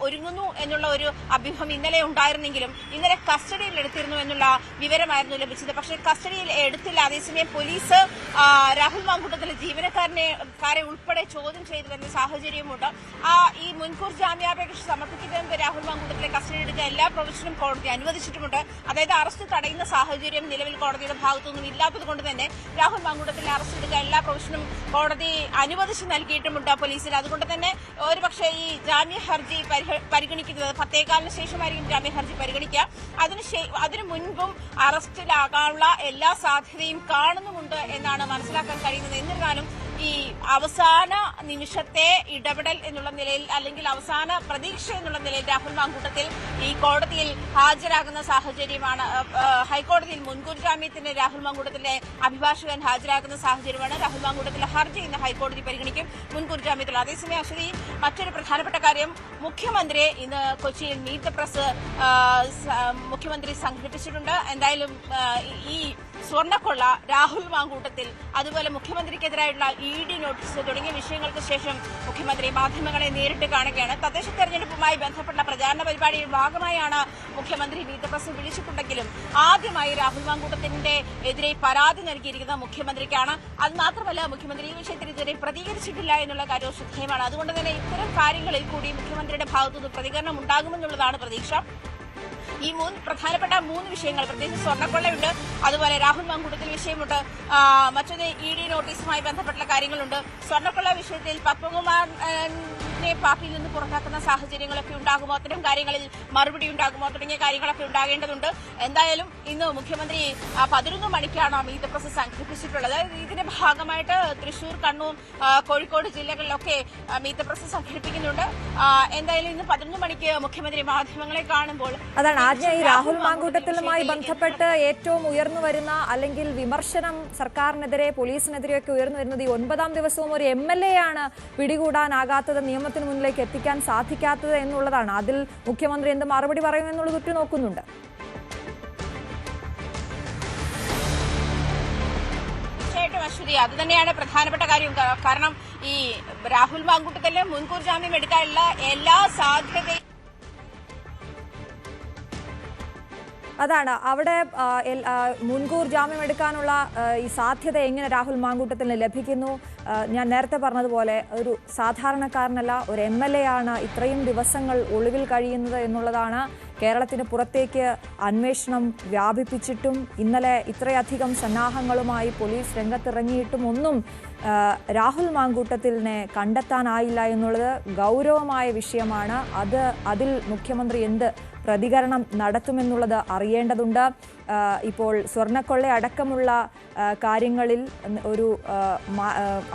ഒരുങ്ങുന്നു എന്നുള്ള ഒരു അഭ്യൂഹം ഇന്നലെ ഉണ്ടായിരുന്നെങ്കിലും ഇന്നലെ കസ്റ്റഡിയിൽ എടുത്തിരുന്നു എന്നുള്ള വിവരമായിരുന്നു ലഭിച്ചത്. പക്ഷേ കസ്റ്റഡിയിൽ എടുത്തില്ല. അതേസമയം പോലീസ് രാഹുൽ മാങ്കൂട്ടത്തിലെ ജീവനക്കാരെ ഉൾപ്പെടെ ചോദ്യം ചെയ്തു വരുന്ന സാഹചര്യമുണ്ട്. ഈ മുൻകൂർ ജാമ്യാപേക്ഷ സമർപ്പിക്കുന്നതിന് രാഹുൽ മാങ്കൂട്ടത്തിലെ കസ്റ്റഡി എടുക്കാൻ എല്ലാ പ്രൊവിഷനും കോടതി അനുവദിച്ചിട്ടുമുണ്ട്. അതായത് അറസ്റ്റ് തടയുന്ന സാഹചര്യം നിലവിൽ കോടതിയുടെ ഭാഗത്തുനിന്നും ഇല്ലാത്തതുകൊണ്ട് തന്നെ രാഹുൽ മാങ്കൂട്ടത്തിലെ അറസ്റ്റ് എടുക്കാൻ എല്ലാ പ്രൊവിഷനും കോടതി അനുവദിച്ചു നൽകിയിട്ടുമുണ്ട് പോലീസിന്. അതുകൊണ്ട് തന്നെ ഒരുപക്ഷെ ഈ ജാമ്യ ഹർജി പരിഗണിക്കുന്നത് 10:15 ശേഷമായിരിക്കും ജാമ്യ ഹർജി പരിഗണിക്കുക. അതിനു മുൻപും അറസ്റ്റിലാകാനുള്ള എല്ലാ സാധ്യതയും കാണുന്നുമുണ്ട് എന്നാണ് മനസ്സിലാക്കാൻ കഴിയുന്നത്. എന്നിരുന്നാലും ഈ അവസാന നിമിഷത്തെ ഇടപെടൽ എന്നുള്ള നിലയിൽ അല്ലെങ്കിൽ അവസാന പ്രതീക്ഷ എന്നുള്ള നിലയിൽ രാഹുൽ മാങ്കൂട്ടത്തിൽ ഈ കോടതിയിൽ ഹാജരാകുന്ന സാഹചര്യമാണ്. ഹൈക്കോടതിയിൽ മുൻകൂർ ജാമ്യത്തിന് രാഹുൽ മാങ്കൂട്ടത്തിന്റെ അഭിഭാഷകൻ ഹാജരാകുന്ന സാഹചര്യമാണ്. രാഹുൽ മാങ്കൂട്ടത്തിന്റെ ഹർജി ഇന്ന് ഹൈക്കോടതി പരിഗണിക്കും മുൻകൂർ ജാമ്യത്തിൽ. അതേസമയം അശ്വതി, മറ്റൊരു പ്രധാനപ്പെട്ട കാര്യം, മുഖ്യമന്ത്രിയെ ഇന്ന് കൊച്ചിയിൽ മീറ്റ് ദ പ്രസ് മുഖ്യമന്ത്രി സംഘടിപ്പിച്ചിട്ടുണ്ട്. എന്തായാലും ഈ സ്വർണ്ണക്കൊള്ള, രാഹുൽ മാങ്കൂട്ടത്തിൽ, അതുപോലെ മുഖ്യമന്ത്രിക്കെതിരായുള്ള ED നോട്ടീസ് തുടങ്ങിയ വിഷയങ്ങൾക്ക് ശേഷം മുഖ്യമന്ത്രി മാധ്യമങ്ങളെ നേരിട്ട് കാണുകയാണ്. തദ്ദേശ തെരഞ്ഞെടുപ്പുമായി ബന്ധപ്പെട്ട പ്രചാരണ പരിപാടിയുടെ ഭാഗമായാണ് മുഖ്യമന്ത്രി മീറ്റ് ദ പ്രസ് വിളിച്ചിട്ടുണ്ടെങ്കിലും ആദ്യമായി രാഹുൽ മാങ്കൂട്ടത്തിന്റെ എതിരെ പരാതി നൽകിയിരിക്കുന്ന മുഖ്യമന്ത്രിക്കാണ്. അത് മാത്രമല്ല, മുഖ്യമന്ത്രി ഈ വിഷയത്തിൽ ഇതുവരെ പ്രതികരിച്ചിട്ടില്ല എന്നുള്ള കാര്യം ശ്രദ്ധേയമാണ്. അതുകൊണ്ട് തന്നെ ഇത്തരം കാര്യങ്ങളിൽ കൂടി മുഖ്യമന്ത്രിയുടെ ഭാഗത്തുനിന്ന് പ്രതികരണം ഉണ്ടാകുമെന്നുള്ളതാണ് പ്രതീക്ഷ. ഈ പ്രധാനപ്പെട്ട 3 വിഷയങ്ങൾ, പ്രത്യേകിച്ച് സ്വർണ്ണക്കൊള്ളയുണ്ട്, അതുപോലെ രാഹുൽ മാങ്കൂട്ടത്തിൽ വിഷയമുണ്ട്, മറ്റൊന്ന് ED നോട്ടീസുമായി ബന്ധപ്പെട്ട കാര്യങ്ങളുണ്ട്. സ്വർണ്ണക്കൊള്ള വിഷയത്തിൽ പത്മകുമാറിനെ പാർട്ടിയിൽ നിന്ന് പുറത്താക്കുന്ന സാഹചര്യങ്ങളൊക്കെ ഉണ്ടാകുമോ, അത്തരം കാര്യങ്ങളിൽ മറുപടി ഉണ്ടാകുമോ തുടങ്ങിയ കാര്യങ്ങളൊക്കെ ഉണ്ടാകേണ്ടതുണ്ട്. എന്തായാലും ഇന്ന് മുഖ്യമന്ത്രി 11 മണിക്കാണ് മീറ്റ് ദ പ്രസ് സംഘടിപ്പിച്ചിട്ടുള്ളത്. ഇതിന്റെ ഭാഗമായിട്ട് തൃശൂർ, കണ്ണൂർ, കോഴിക്കോട് ജില്ലകളിലൊക്കെ മീറ്റ് ദ പ്രസ് സംഘടിപ്പിക്കുന്നുണ്ട്. എന്തായാലും ഇന്ന് 11 മണിക്ക് മുഖ്യമന്ത്രി മാധ്യമങ്ങളെ കാണുമ്പോൾ അതാണ് ഈ രാഹുൽ മാങ്കൂട്ടത്തിലുമായി ബന്ധപ്പെട്ട് ഏറ്റവും ഉയർന്നു വരുന്ന അല്ലെങ്കിൽ വിമർശനം സർക്കാരിനെതിരെ, പോലീസിനെതിരെയൊക്കെ ഉയർന്നു വരുന്നത് ഈ 9ാം ദിവസവും ഒരു MLA ആണ് പിടികൂടാനാകാത്തത്, നിയമത്തിന് മുന്നിലേക്ക് എത്തിക്കാൻ സാധിക്കാത്തത് എന്നുള്ളതാണ്. അതിൽ മുഖ്യമന്ത്രി എന്ത് മറുപടി പറയുമെന്നുള്ളത് ഉറ്റുനോക്കുന്നുണ്ട്. തീർച്ചയായിട്ടും അശ്വതി, അത് തന്നെയാണ് പ്രധാനപ്പെട്ട കാര്യം. കാരണം ഈ രാഹുൽ മാങ്കൂട്ടത്തിന് മുൻകൂർ ജാമ്യം എടുക്കാനുള്ള എല്ലാ സാധ്യതയും അതാണ് അവിടെ മുൻകൂർ ജാമ്യം എടുക്കാനുള്ള ഈ സാധ്യത എങ്ങനെ രാഹുൽ മാങ്കൂട്ടത്തിന് ലഭിക്കുന്നു? ഞാൻ നേരത്തെ പറഞ്ഞതുപോലെ ഒരു സാധാരണക്കാരനല്ല, ഒരു MLA ആണ് ഇത്രയും ദിവസങ്ങൾ ഒളിവിൽ കഴിയുന്നത് എന്നുള്ളതാണ്. കേരളത്തിന് പുറത്തേക്ക് അന്വേഷണം വ്യാപിപ്പിച്ചിട്ടും ഇന്നലെ ഇത്രയധികം സന്നാഹങ്ങളുമായി പോലീസ് രംഗത്തിറങ്ങിയിട്ടും ഒന്നും രാഹുൽ മാങ്കൂട്ടത്തിനെ കണ്ടെത്താനായില്ല എന്നുള്ളത് ഗൗരവമായ വിഷയമാണ്. അതിൽ മുഖ്യമന്ത്രി എന്ത് പ്രതികരണം നടത്തുമെന്നുള്ളത് അറിയേണ്ടതുണ്ട്. ഇപ്പോൾ സ്വർണ്ണക്കൊള്ള അടക്കമുള്ള കാര്യങ്ങളിൽ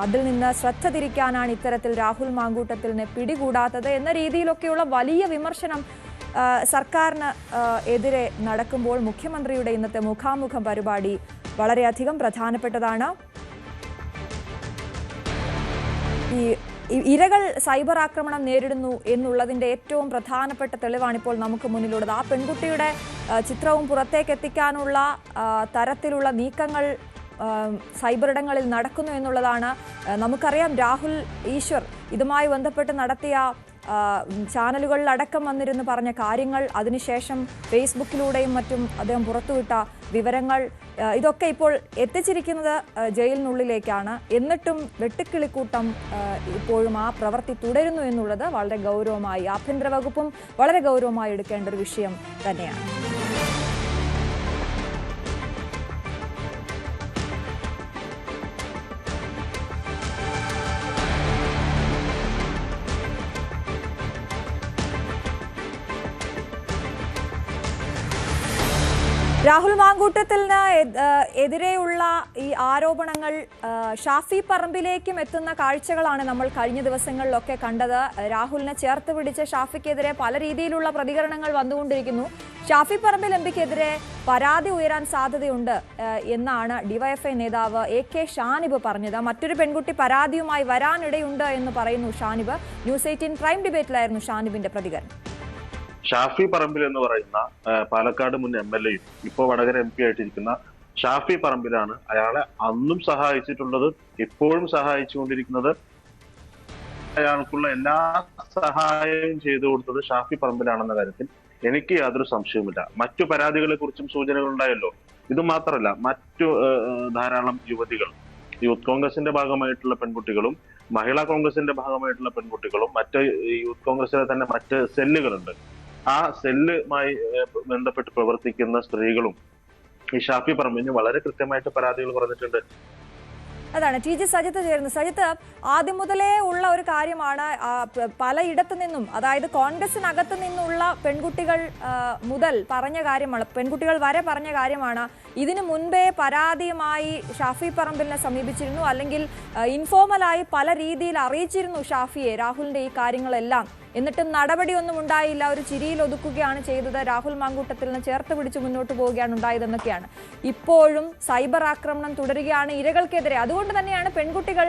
അതിൽ നിന്ന് ശ്രദ്ധ തിരിക്കാനാണ് ഇത്തരത്തിൽ രാഹുൽ മാങ്കൂട്ടത്തിനെ പിടികൂടാത്തത് എന്ന രീതിയിലൊക്കെയുള്ള വലിയ വിമർശനം സർക്കാരിന് എതിരെ നടക്കുമ്പോൾ മുഖ്യമന്ത്രിയുടെ ഇന്നത്തെ മുഖാമുഖം പരിപാടി വളരെയധികം പ്രധാനപ്പെട്ടതാണ്. ഈ ഇരകൾ സൈബർ ആക്രമണം നേരിടുന്നു എന്നുള്ളതിൻ്റെ ഏറ്റവും പ്രധാനപ്പെട്ട തെളിവാണിപ്പോൾ നമുക്ക് മുന്നിലുള്ളത്. ആ പെൺകുട്ടിയുടെ ചിത്രവും പുറത്തേക്ക് എത്തിക്കാനുള്ള തരത്തിലുള്ള നീക്കങ്ങൾ സൈബർ ഇടങ്ങളിൽ നടക്കുന്നു എന്നുള്ളതാണ്. നമുക്കറിയാം, രാഹുൽ ഈശ്വർ ഇതുമായി ബന്ധപ്പെട്ട് നടത്തിയ ചാനലുകളിലടക്കം വന്നിരുന്ന് പറഞ്ഞ കാര്യങ്ങൾ, അതിനുശേഷം ഫേസ്ബുക്കിലൂടെയും മറ്റും അദ്ദേഹം പുറത്തുവിട്ട വിവരങ്ങൾ, ഇതൊക്കെ ഇപ്പോൾ എത്തിച്ചിരിക്കുന്നത് ജയിലിനുള്ളിലേക്കാണ്. എന്നിട്ടും വെട്ടുക്കിളിക്കൂട്ടം ഇപ്പോഴും ആ പ്രവൃത്തി തുടരുന്നു എന്നുള്ളത് വളരെ ഗൗരവമായി, ആഭ്യന്തര വകുപ്പും വളരെ ഗൗരവമായി എടുക്കേണ്ട ഒരു വിഷയം തന്നെയാണ്. രാഹുൽ മാങ്കൂട്ടത്തിന് എതിരെയുള്ള ഈ ആരോപണങ്ങൾ ഷാഫി പറമ്പിലേക്കും എത്തുന്ന കാഴ്ചകളാണ് നമ്മൾ കഴിഞ്ഞ ദിവസങ്ങളിലൊക്കെ കണ്ടത്. രാഹുലിനെ ചേർത്ത് പിടിച്ച് ഷാഫിക്കെതിരെ പല രീതിയിലുള്ള പ്രതികരണങ്ങൾ വന്നുകൊണ്ടിരിക്കുന്നു. ഷാഫി പറമ്പിൽ എംപിക്കെതിരെ പരാതി ഉയരാൻ സാധ്യതയുണ്ട് എന്നാണ് ഡിവൈഎഫ്ഐ നേതാവ് AK ഷാനിബ് പറഞ്ഞത്. മറ്റൊരു പെൺകുട്ടി പരാതിയുമായി വരാനിടയുണ്ട് എന്ന് പറയുന്നു ഷാനിബ്. ന്യൂസ് 18 പ്രൈം ഡിബേറ്റിലായിരുന്നു ഷാനിബിന്റെ പ്രതികരണം. ഷാഫി പറമ്പിൽ എന്ന് പറയുന്ന പാലക്കാട് മുൻ MLA യും ഇപ്പോൾ വടകര MP ആയിട്ടിരിക്കുന്ന ഷാഫി പറമ്പിലാണ്. അയാളെ അന്നും സഹായിച്ചിട്ടുള്ളത്, ഇപ്പോഴും സഹായിച്ചുകൊണ്ടിരിക്കുന്നത്, അയാൾക്കുള്ള എല്ലാ സഹായവും ചെയ്തു കൊടുത്തത് ഷാഫി പറമ്പിലാണെന്ന കാര്യത്തിൽ എനിക്ക് യാതൊരു സംശയവുമില്ല. മറ്റു പരാതികളെ കുറിച്ചും സൂചനകൾ ഉണ്ടായല്ലോ. ഇത് മാത്രമല്ല, മറ്റു ധാരാളം യുവതികൾ, യൂത്ത് കോൺഗ്രസിന്റെ ഭാഗമായിട്ടുള്ള പെൺകുട്ടികളും മഹിളാ കോൺഗ്രസിന്റെ ഭാഗമായിട്ടുള്ള പെൺകുട്ടികളും മറ്റ് യൂത്ത് കോൺഗ്രസിലെ തന്നെ മറ്റ് സെല്ലുകളുണ്ട്. ആ സെല്ലുമായി ബന്ധപ്പെട്ട് പ്രവർത്തിക്കുന്ന സ്ത്രീകളും ഈ ഷാഫി പറമ്പിന് വളരെ കൃത്യമായിട്ട് പരാതികൾ പറഞ്ഞിട്ടുണ്ട്. അതാണ് ടി ജി സജിത്ത് ചേരുന്നത്. സജിത്ത്, ആദ്യം മുതലേ ഉള്ള ഒരു കാര്യമാണ്, പലയിടത്തു നിന്നും, അതായത് കോൺഗ്രസിനകത്ത് നിന്നുള്ള പെൺകുട്ടികൾ മുതൽ പറഞ്ഞ കാര്യമാണ്, പെൺകുട്ടികൾ വരെ പറഞ്ഞ കാര്യമാണ്, ഇതിനു മുൻപേ പരാതിയുമായി ഷാഫി പറമ്പിലിനെ സമീപിച്ചിരുന്നു, അല്ലെങ്കിൽ ഇൻഫോർമലായി പല രീതിയിൽ അറിയിച്ചിരുന്നു ഷാഫിയെ രാഹുലിന്റെ ഈ കാര്യങ്ങളെല്ലാം. എന്നിട്ടും നടപടിയൊന്നും ഉണ്ടായില്ല, ഒരു ചിരിയിൽ ഒതുക്കുകയാണ് ചെയ്തത്, രാഹുൽ മാങ്കൂട്ടത്തിലിനെ ചേർത്ത് പിടിച്ച് മുന്നോട്ട് പോവുകയാണ് ഉണ്ടായതെന്നൊക്കെയാണ്. ഇപ്പോഴും സൈബർ ആക്രമണം തുടരുകയാണ് ഇരകൾക്കെതിരെ. അതുകൊണ്ട് തന്നെയാണ് പെൺകുട്ടികൾ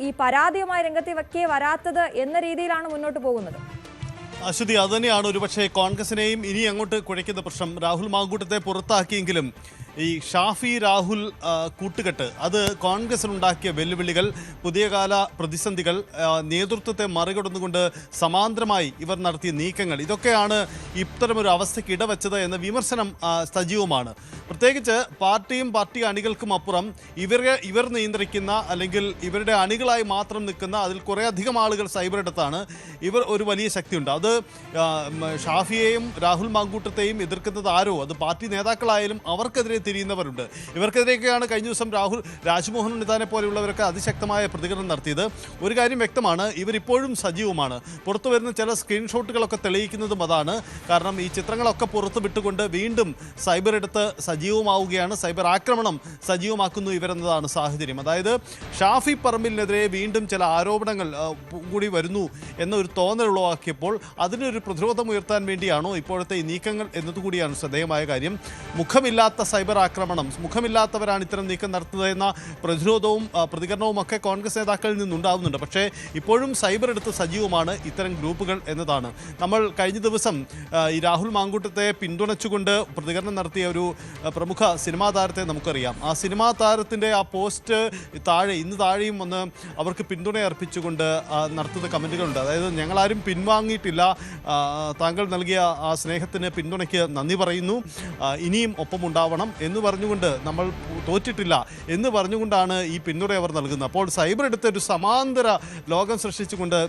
ഈ പരാതിയുമായി രംഗത്തേക്ക് വരാത്തത് എന്ന രീതിയിലാണ് മുന്നോട്ട് പോകുന്നത്. അശ്വതി, അതുതന്നെയാണ് ഒരുപക്ഷെ കോൺഗ്രസിനെയും ഇനി അങ്ങോട്ട് കുഴയ്ക്കുന്ന പ്രശ്നം. രാഹുൽ മാങ്കൂട്ടത്തെ പുറത്താക്കിയെങ്കിലും ഈ ഷാഫി രാഹുൽ കൂട്ടുകെട്ട് അത് കോൺഗ്രസിനുണ്ടാക്കിയ വെല്ലുവിളികൾ, പുതിയ കാല പ്രതിസന്ധികൾ, നേതൃത്വത്തെ മറികടന്നുകൊണ്ട് സമാന്തരമായി ഇവർ നടത്തിയ നീക്കങ്ങൾ, ഇതൊക്കെയാണ് ഇത്തരമൊരു അവസ്ഥയ്ക്ക് ഇടവെച്ചത് എന്ന വിമർശനം സജീവമാണ്. പ്രത്യേകിച്ച് പാർട്ടിയും പാർട്ടി അണികൾക്കും അപ്പുറം ഇവർ നിയന്ത്രിക്കുന്ന, അല്ലെങ്കിൽ ഇവരുടെ അണികളായി മാത്രം നിൽക്കുന്ന അതിൽ കുറേയധികം ആളുകൾ സൈബറിടത്താണ്. ഇവർ ഒരു വലിയ ശക്തിയുണ്ട്. അത് ഷാഫിയെയും രാഹുൽ മാങ്കൂട്ടത്തെയും എതിർക്കുന്നത് ആരോ, അത് പാർട്ടി നേതാക്കളായാലും അവർക്കെതിരെ തിരിയുന്നവരുണ്ട്. ഇവർക്കെതിരെയൊക്കെയാണ് കഴിഞ്ഞ ദിവസം രാജ്മോഹൻ ഉണ്ണിത്താനെ പോലെയുള്ളവരൊക്കെ അതിശക്തമായ പ്രതികരണം നടത്തിയത്. ഒരു കാര്യം വ്യക്തമാണ്, ഇവരിപ്പോഴും സജീവമാണ്. പുറത്തു വരുന്ന ചില സ്ക്രീൻഷോട്ടുകളൊക്കെ തെളിയിക്കുന്നതും അതാണ്. കാരണം ഈ ചിത്രങ്ങളൊക്കെ പുറത്തു വിട്ടുകൊണ്ട് വീണ്ടും സൈബർ ഇടത്ത് സജീവമാവുകയാണ്, സൈബർ ആക്രമണം സജീവമാക്കുന്നു ഇവരെന്നതാണ് സാഹചര്യം. അതായത് ഷാഫി പറമ്പിലിനെതിരെ വീണ്ടും ചില ആരോപണങ്ങൾ കൂടി വരുന്നു എന്നൊരു തോന്നൽ ഉളവാക്കിയപ്പോൾ അതിനൊരു പ്രതിരോധം ഉയർത്താൻ വേണ്ടിയാണോ ഇപ്പോഴത്തെ ഈ നീക്കങ്ങൾ എന്നതുകൂടിയാണ് ശ്രദ്ധേയമായ കാര്യം. മുഖമില്ലാത്ത സൈബർ ആക്രമണം, മുഖമില്ലാത്തവരാണ് ഇത്തരം നീക്കം നടത്തുന്നത് എന്ന പ്രതിരോധവും പ്രതികരണവും ഒക്കെ കോൺഗ്രസ് നേതാക്കളിൽ നിന്നുണ്ടാകുന്നുണ്ട്. പക്ഷേ ഇപ്പോഴും സൈബർ എടുത്ത് സജീവമാണ് ഇത്തരം ഗ്രൂപ്പുകൾ എന്നതാണ്. നമ്മൾ കഴിഞ്ഞ ദിവസം ഈ രാഹുൽ മാങ്കൂട്ടത്തെ പിന്തുണച്ചുകൊണ്ട് പ്രതികരണം നടത്തിയ ഒരു പ്രമുഖ സിനിമാ താരത്തെ നമുക്കറിയാം. ആ സിനിമാ താരത്തിൻ്റെ ആ പോസ്റ്റ് ഇന്ന് താഴെയും വന്ന് അവർക്ക് പിന്തുണ അർപ്പിച്ചുകൊണ്ട് നടത്തുന്ന കമൻറ്റുകളുണ്ട്. അതായത് ഞങ്ങളാരും പിൻവാങ്ങിയിട്ടില്ല, താങ്കൾ നൽകിയ ആ സ്നേഹത്തിന് പിന്തുണയ്ക്ക് നന്ദി പറയുന്നു, ഇനിയും ഒപ്പമുണ്ടാവണം എന്ന് പറഞ്ഞുകൊണ്ട്, നമ്മൾ തോറ്റിട്ടില്ല എന്ന് പറഞ്ഞുകൊണ്ടാണ് ഈ പിന്തുണ അവർ നൽകുന്നത്. അപ്പോൾ സൈബർ എടുത്ത് ഒരു സമാന്തര ലോകം സൃഷ്ടിച്ചുകൊണ്ട്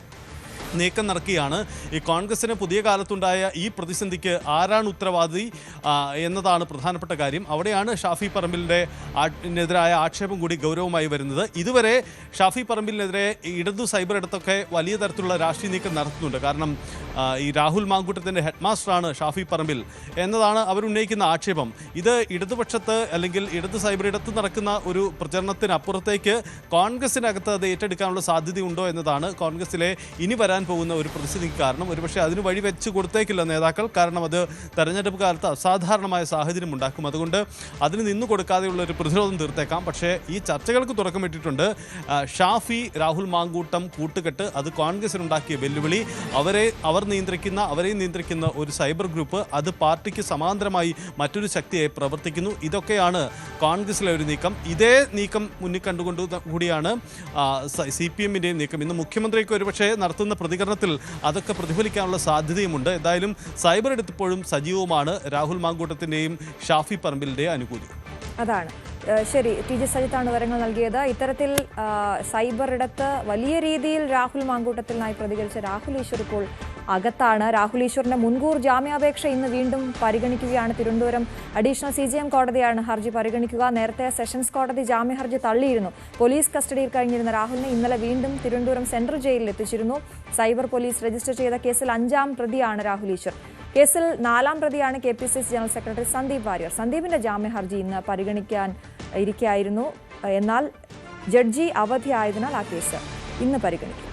നീക്കം നടക്കുകയാണ്. ഈ കോൺഗ്രസിന് പുതിയ കാലത്തുണ്ടായ ഈ പ്രതിസന്ധിക്ക് ആരാണ് ഉത്തരവാദി എന്നതാണ് പ്രധാനപ്പെട്ട കാര്യം. അവിടെയാണ് ഷാഫി പറമ്പിലിനെതിരായ ആക്ഷേപം കൂടി ഗൗരവമായി വരുന്നത്. ഇതുവരെ ഷാഫി പറമ്പിലിനെതിരെ ഇടതു സൈബർ ഇടത്തൊക്കെ വലിയ തരത്തിലുള്ള രാഷ്ട്രീയ നീക്കം നടത്തുന്നുണ്ട്. കാരണം ഈ രാഹുൽ മാങ്കൂട്ടത്തിൻ്റെ ഹെഡ് മാസ്റ്ററാണ് ഷാഫി പറമ്പിൽ എന്നതാണ് അവരുന്നയിക്കുന്ന ആക്ഷേപം. ഇത് ഇടതുപക്ഷത്ത് അല്ലെങ്കിൽ ഇടതു സൈബർ ഇടത്ത് നടക്കുന്ന ഒരു പ്രചരണത്തിനപ്പുറത്തേക്ക് കോൺഗ്രസിനകത്ത് അത് ഏറ്റെടുക്കാനുള്ള സാധ്യതയുണ്ടോ എന്നതാണ് കോൺഗ്രസിലെ ഇനി വരാൻ പോകുന്ന ഒരു പ്രതിസന്ധിക്ക് കാരണം. ഒരുപക്ഷെ അതിന് വഴി വെച്ച് കൊടുത്തേക്കില്ല നേതാക്കൾ. കാരണം അത് തെരഞ്ഞെടുപ്പ് കാലത്ത് അസാധാരണമായ സാഹചര്യം ഉണ്ടാക്കും. അതുകൊണ്ട് അതിന് നിന്നു കൊടുക്കാതെയുള്ള ഒരു പ്രതിരോധം തീർത്തേക്കാം. പക്ഷേ ഈ ചർച്ചകൾക്ക് തുടക്കമിട്ടിട്ടുണ്ട്. ഷാഫി രാഹുൽ മാങ്കൂട്ടം കൂട്ടുകെട്ട് അത് കോൺഗ്രസിനുണ്ടാക്കിയ വെല്ലുവിളി, അവരെ നിയന്ത്രിക്കുന്ന ഒരു സൈബർ ഗ്രൂപ്പ്, അത് പാർട്ടിക്ക് സമാന്തരമായി മറ്റൊരു ശക്തിയായി പ്രവർത്തിക്കുന്നു. ഇതൊക്കെയാണ് കോൺഗ്രസിലെ ഒരു നീക്കം. ഇതേ നീക്കം മുന്നിൽ കണ്ടുകൊണ്ട് കൂടിയാണ് CPM-ൻ്റെയും നീക്കം. ഇന്ന് മുഖ്യമന്ത്രിക്ക് ഒരുപക്ഷെ നടത്തുന്ന പ്രതികരണത്തിൽ അതൊക്കെ പ്രതിഫലിക്കാനുള്ള സാധ്യതയുമുണ്ട്. എന്തായാലും സൈബർ എടുത്തപ്പോഴും സജീവമാണ് രാഹുൽ മാങ്കൂട്ടത്തിൻ്റെയും ഷാഫി പറമ്പിലിൻ്റെയും അനുകൂലി. അതാണ് ശരി. ടി ജി സജിത്താണ് വിവരങ്ങൾ നൽകിയത്. ഇത്തരത്തിൽ സൈബർ ഇടത്ത് വലിയ രീതിയിൽ രാഹുൽ മാങ്കൂട്ടത്തിനായി പ്രതികരിച്ച രാഹുൽ ഈശ്വർ ഇപ്പോൾ അകത്താണ്. രാഹുൽ ഈശ്വറിന്റെ മുൻകൂർ ജാമ്യാപേക്ഷ ഇന്ന് വീണ്ടും പരിഗണിക്കുകയാണ്. തിരുവനന്തപുരം അഡീഷണൽ CJM കോടതിയാണ് ഹർജി പരിഗണിക്കുക. നേരത്തെ സെഷൻസ് കോടതി ജാമ്യ ഹർജി തള്ളിയിരുന്നു. പോലീസ് കസ്റ്റഡിയിൽ കഴിഞ്ഞിരുന്ന രാഹുലിനെ ഇന്നലെ വീണ്ടും തിരുവനന്തപുരം സെൻട്രൽ ജയിലിൽ എത്തിച്ചിരുന്നു. സൈബർ പോലീസ് രജിസ്റ്റർ ചെയ്ത കേസിൽ 5ാം പ്രതിയാണ് രാഹുൽ ഈശ്വർ. കേസിൽ 4ാം പ്രതിയാണ് KPCC general secretary Sandeep Warrier. സന്ദീപിന്റെ ജാമ്യ ഹർജി ഇന്ന് പരിഗണിക്കാൻ ഇരിക്കുകയായിരുന്നു. എന്നാൽ ജഡ്ജി അവധിയായതിനാൽ ആ കേസ് ഇന്ന് പരിഗണിക്കും.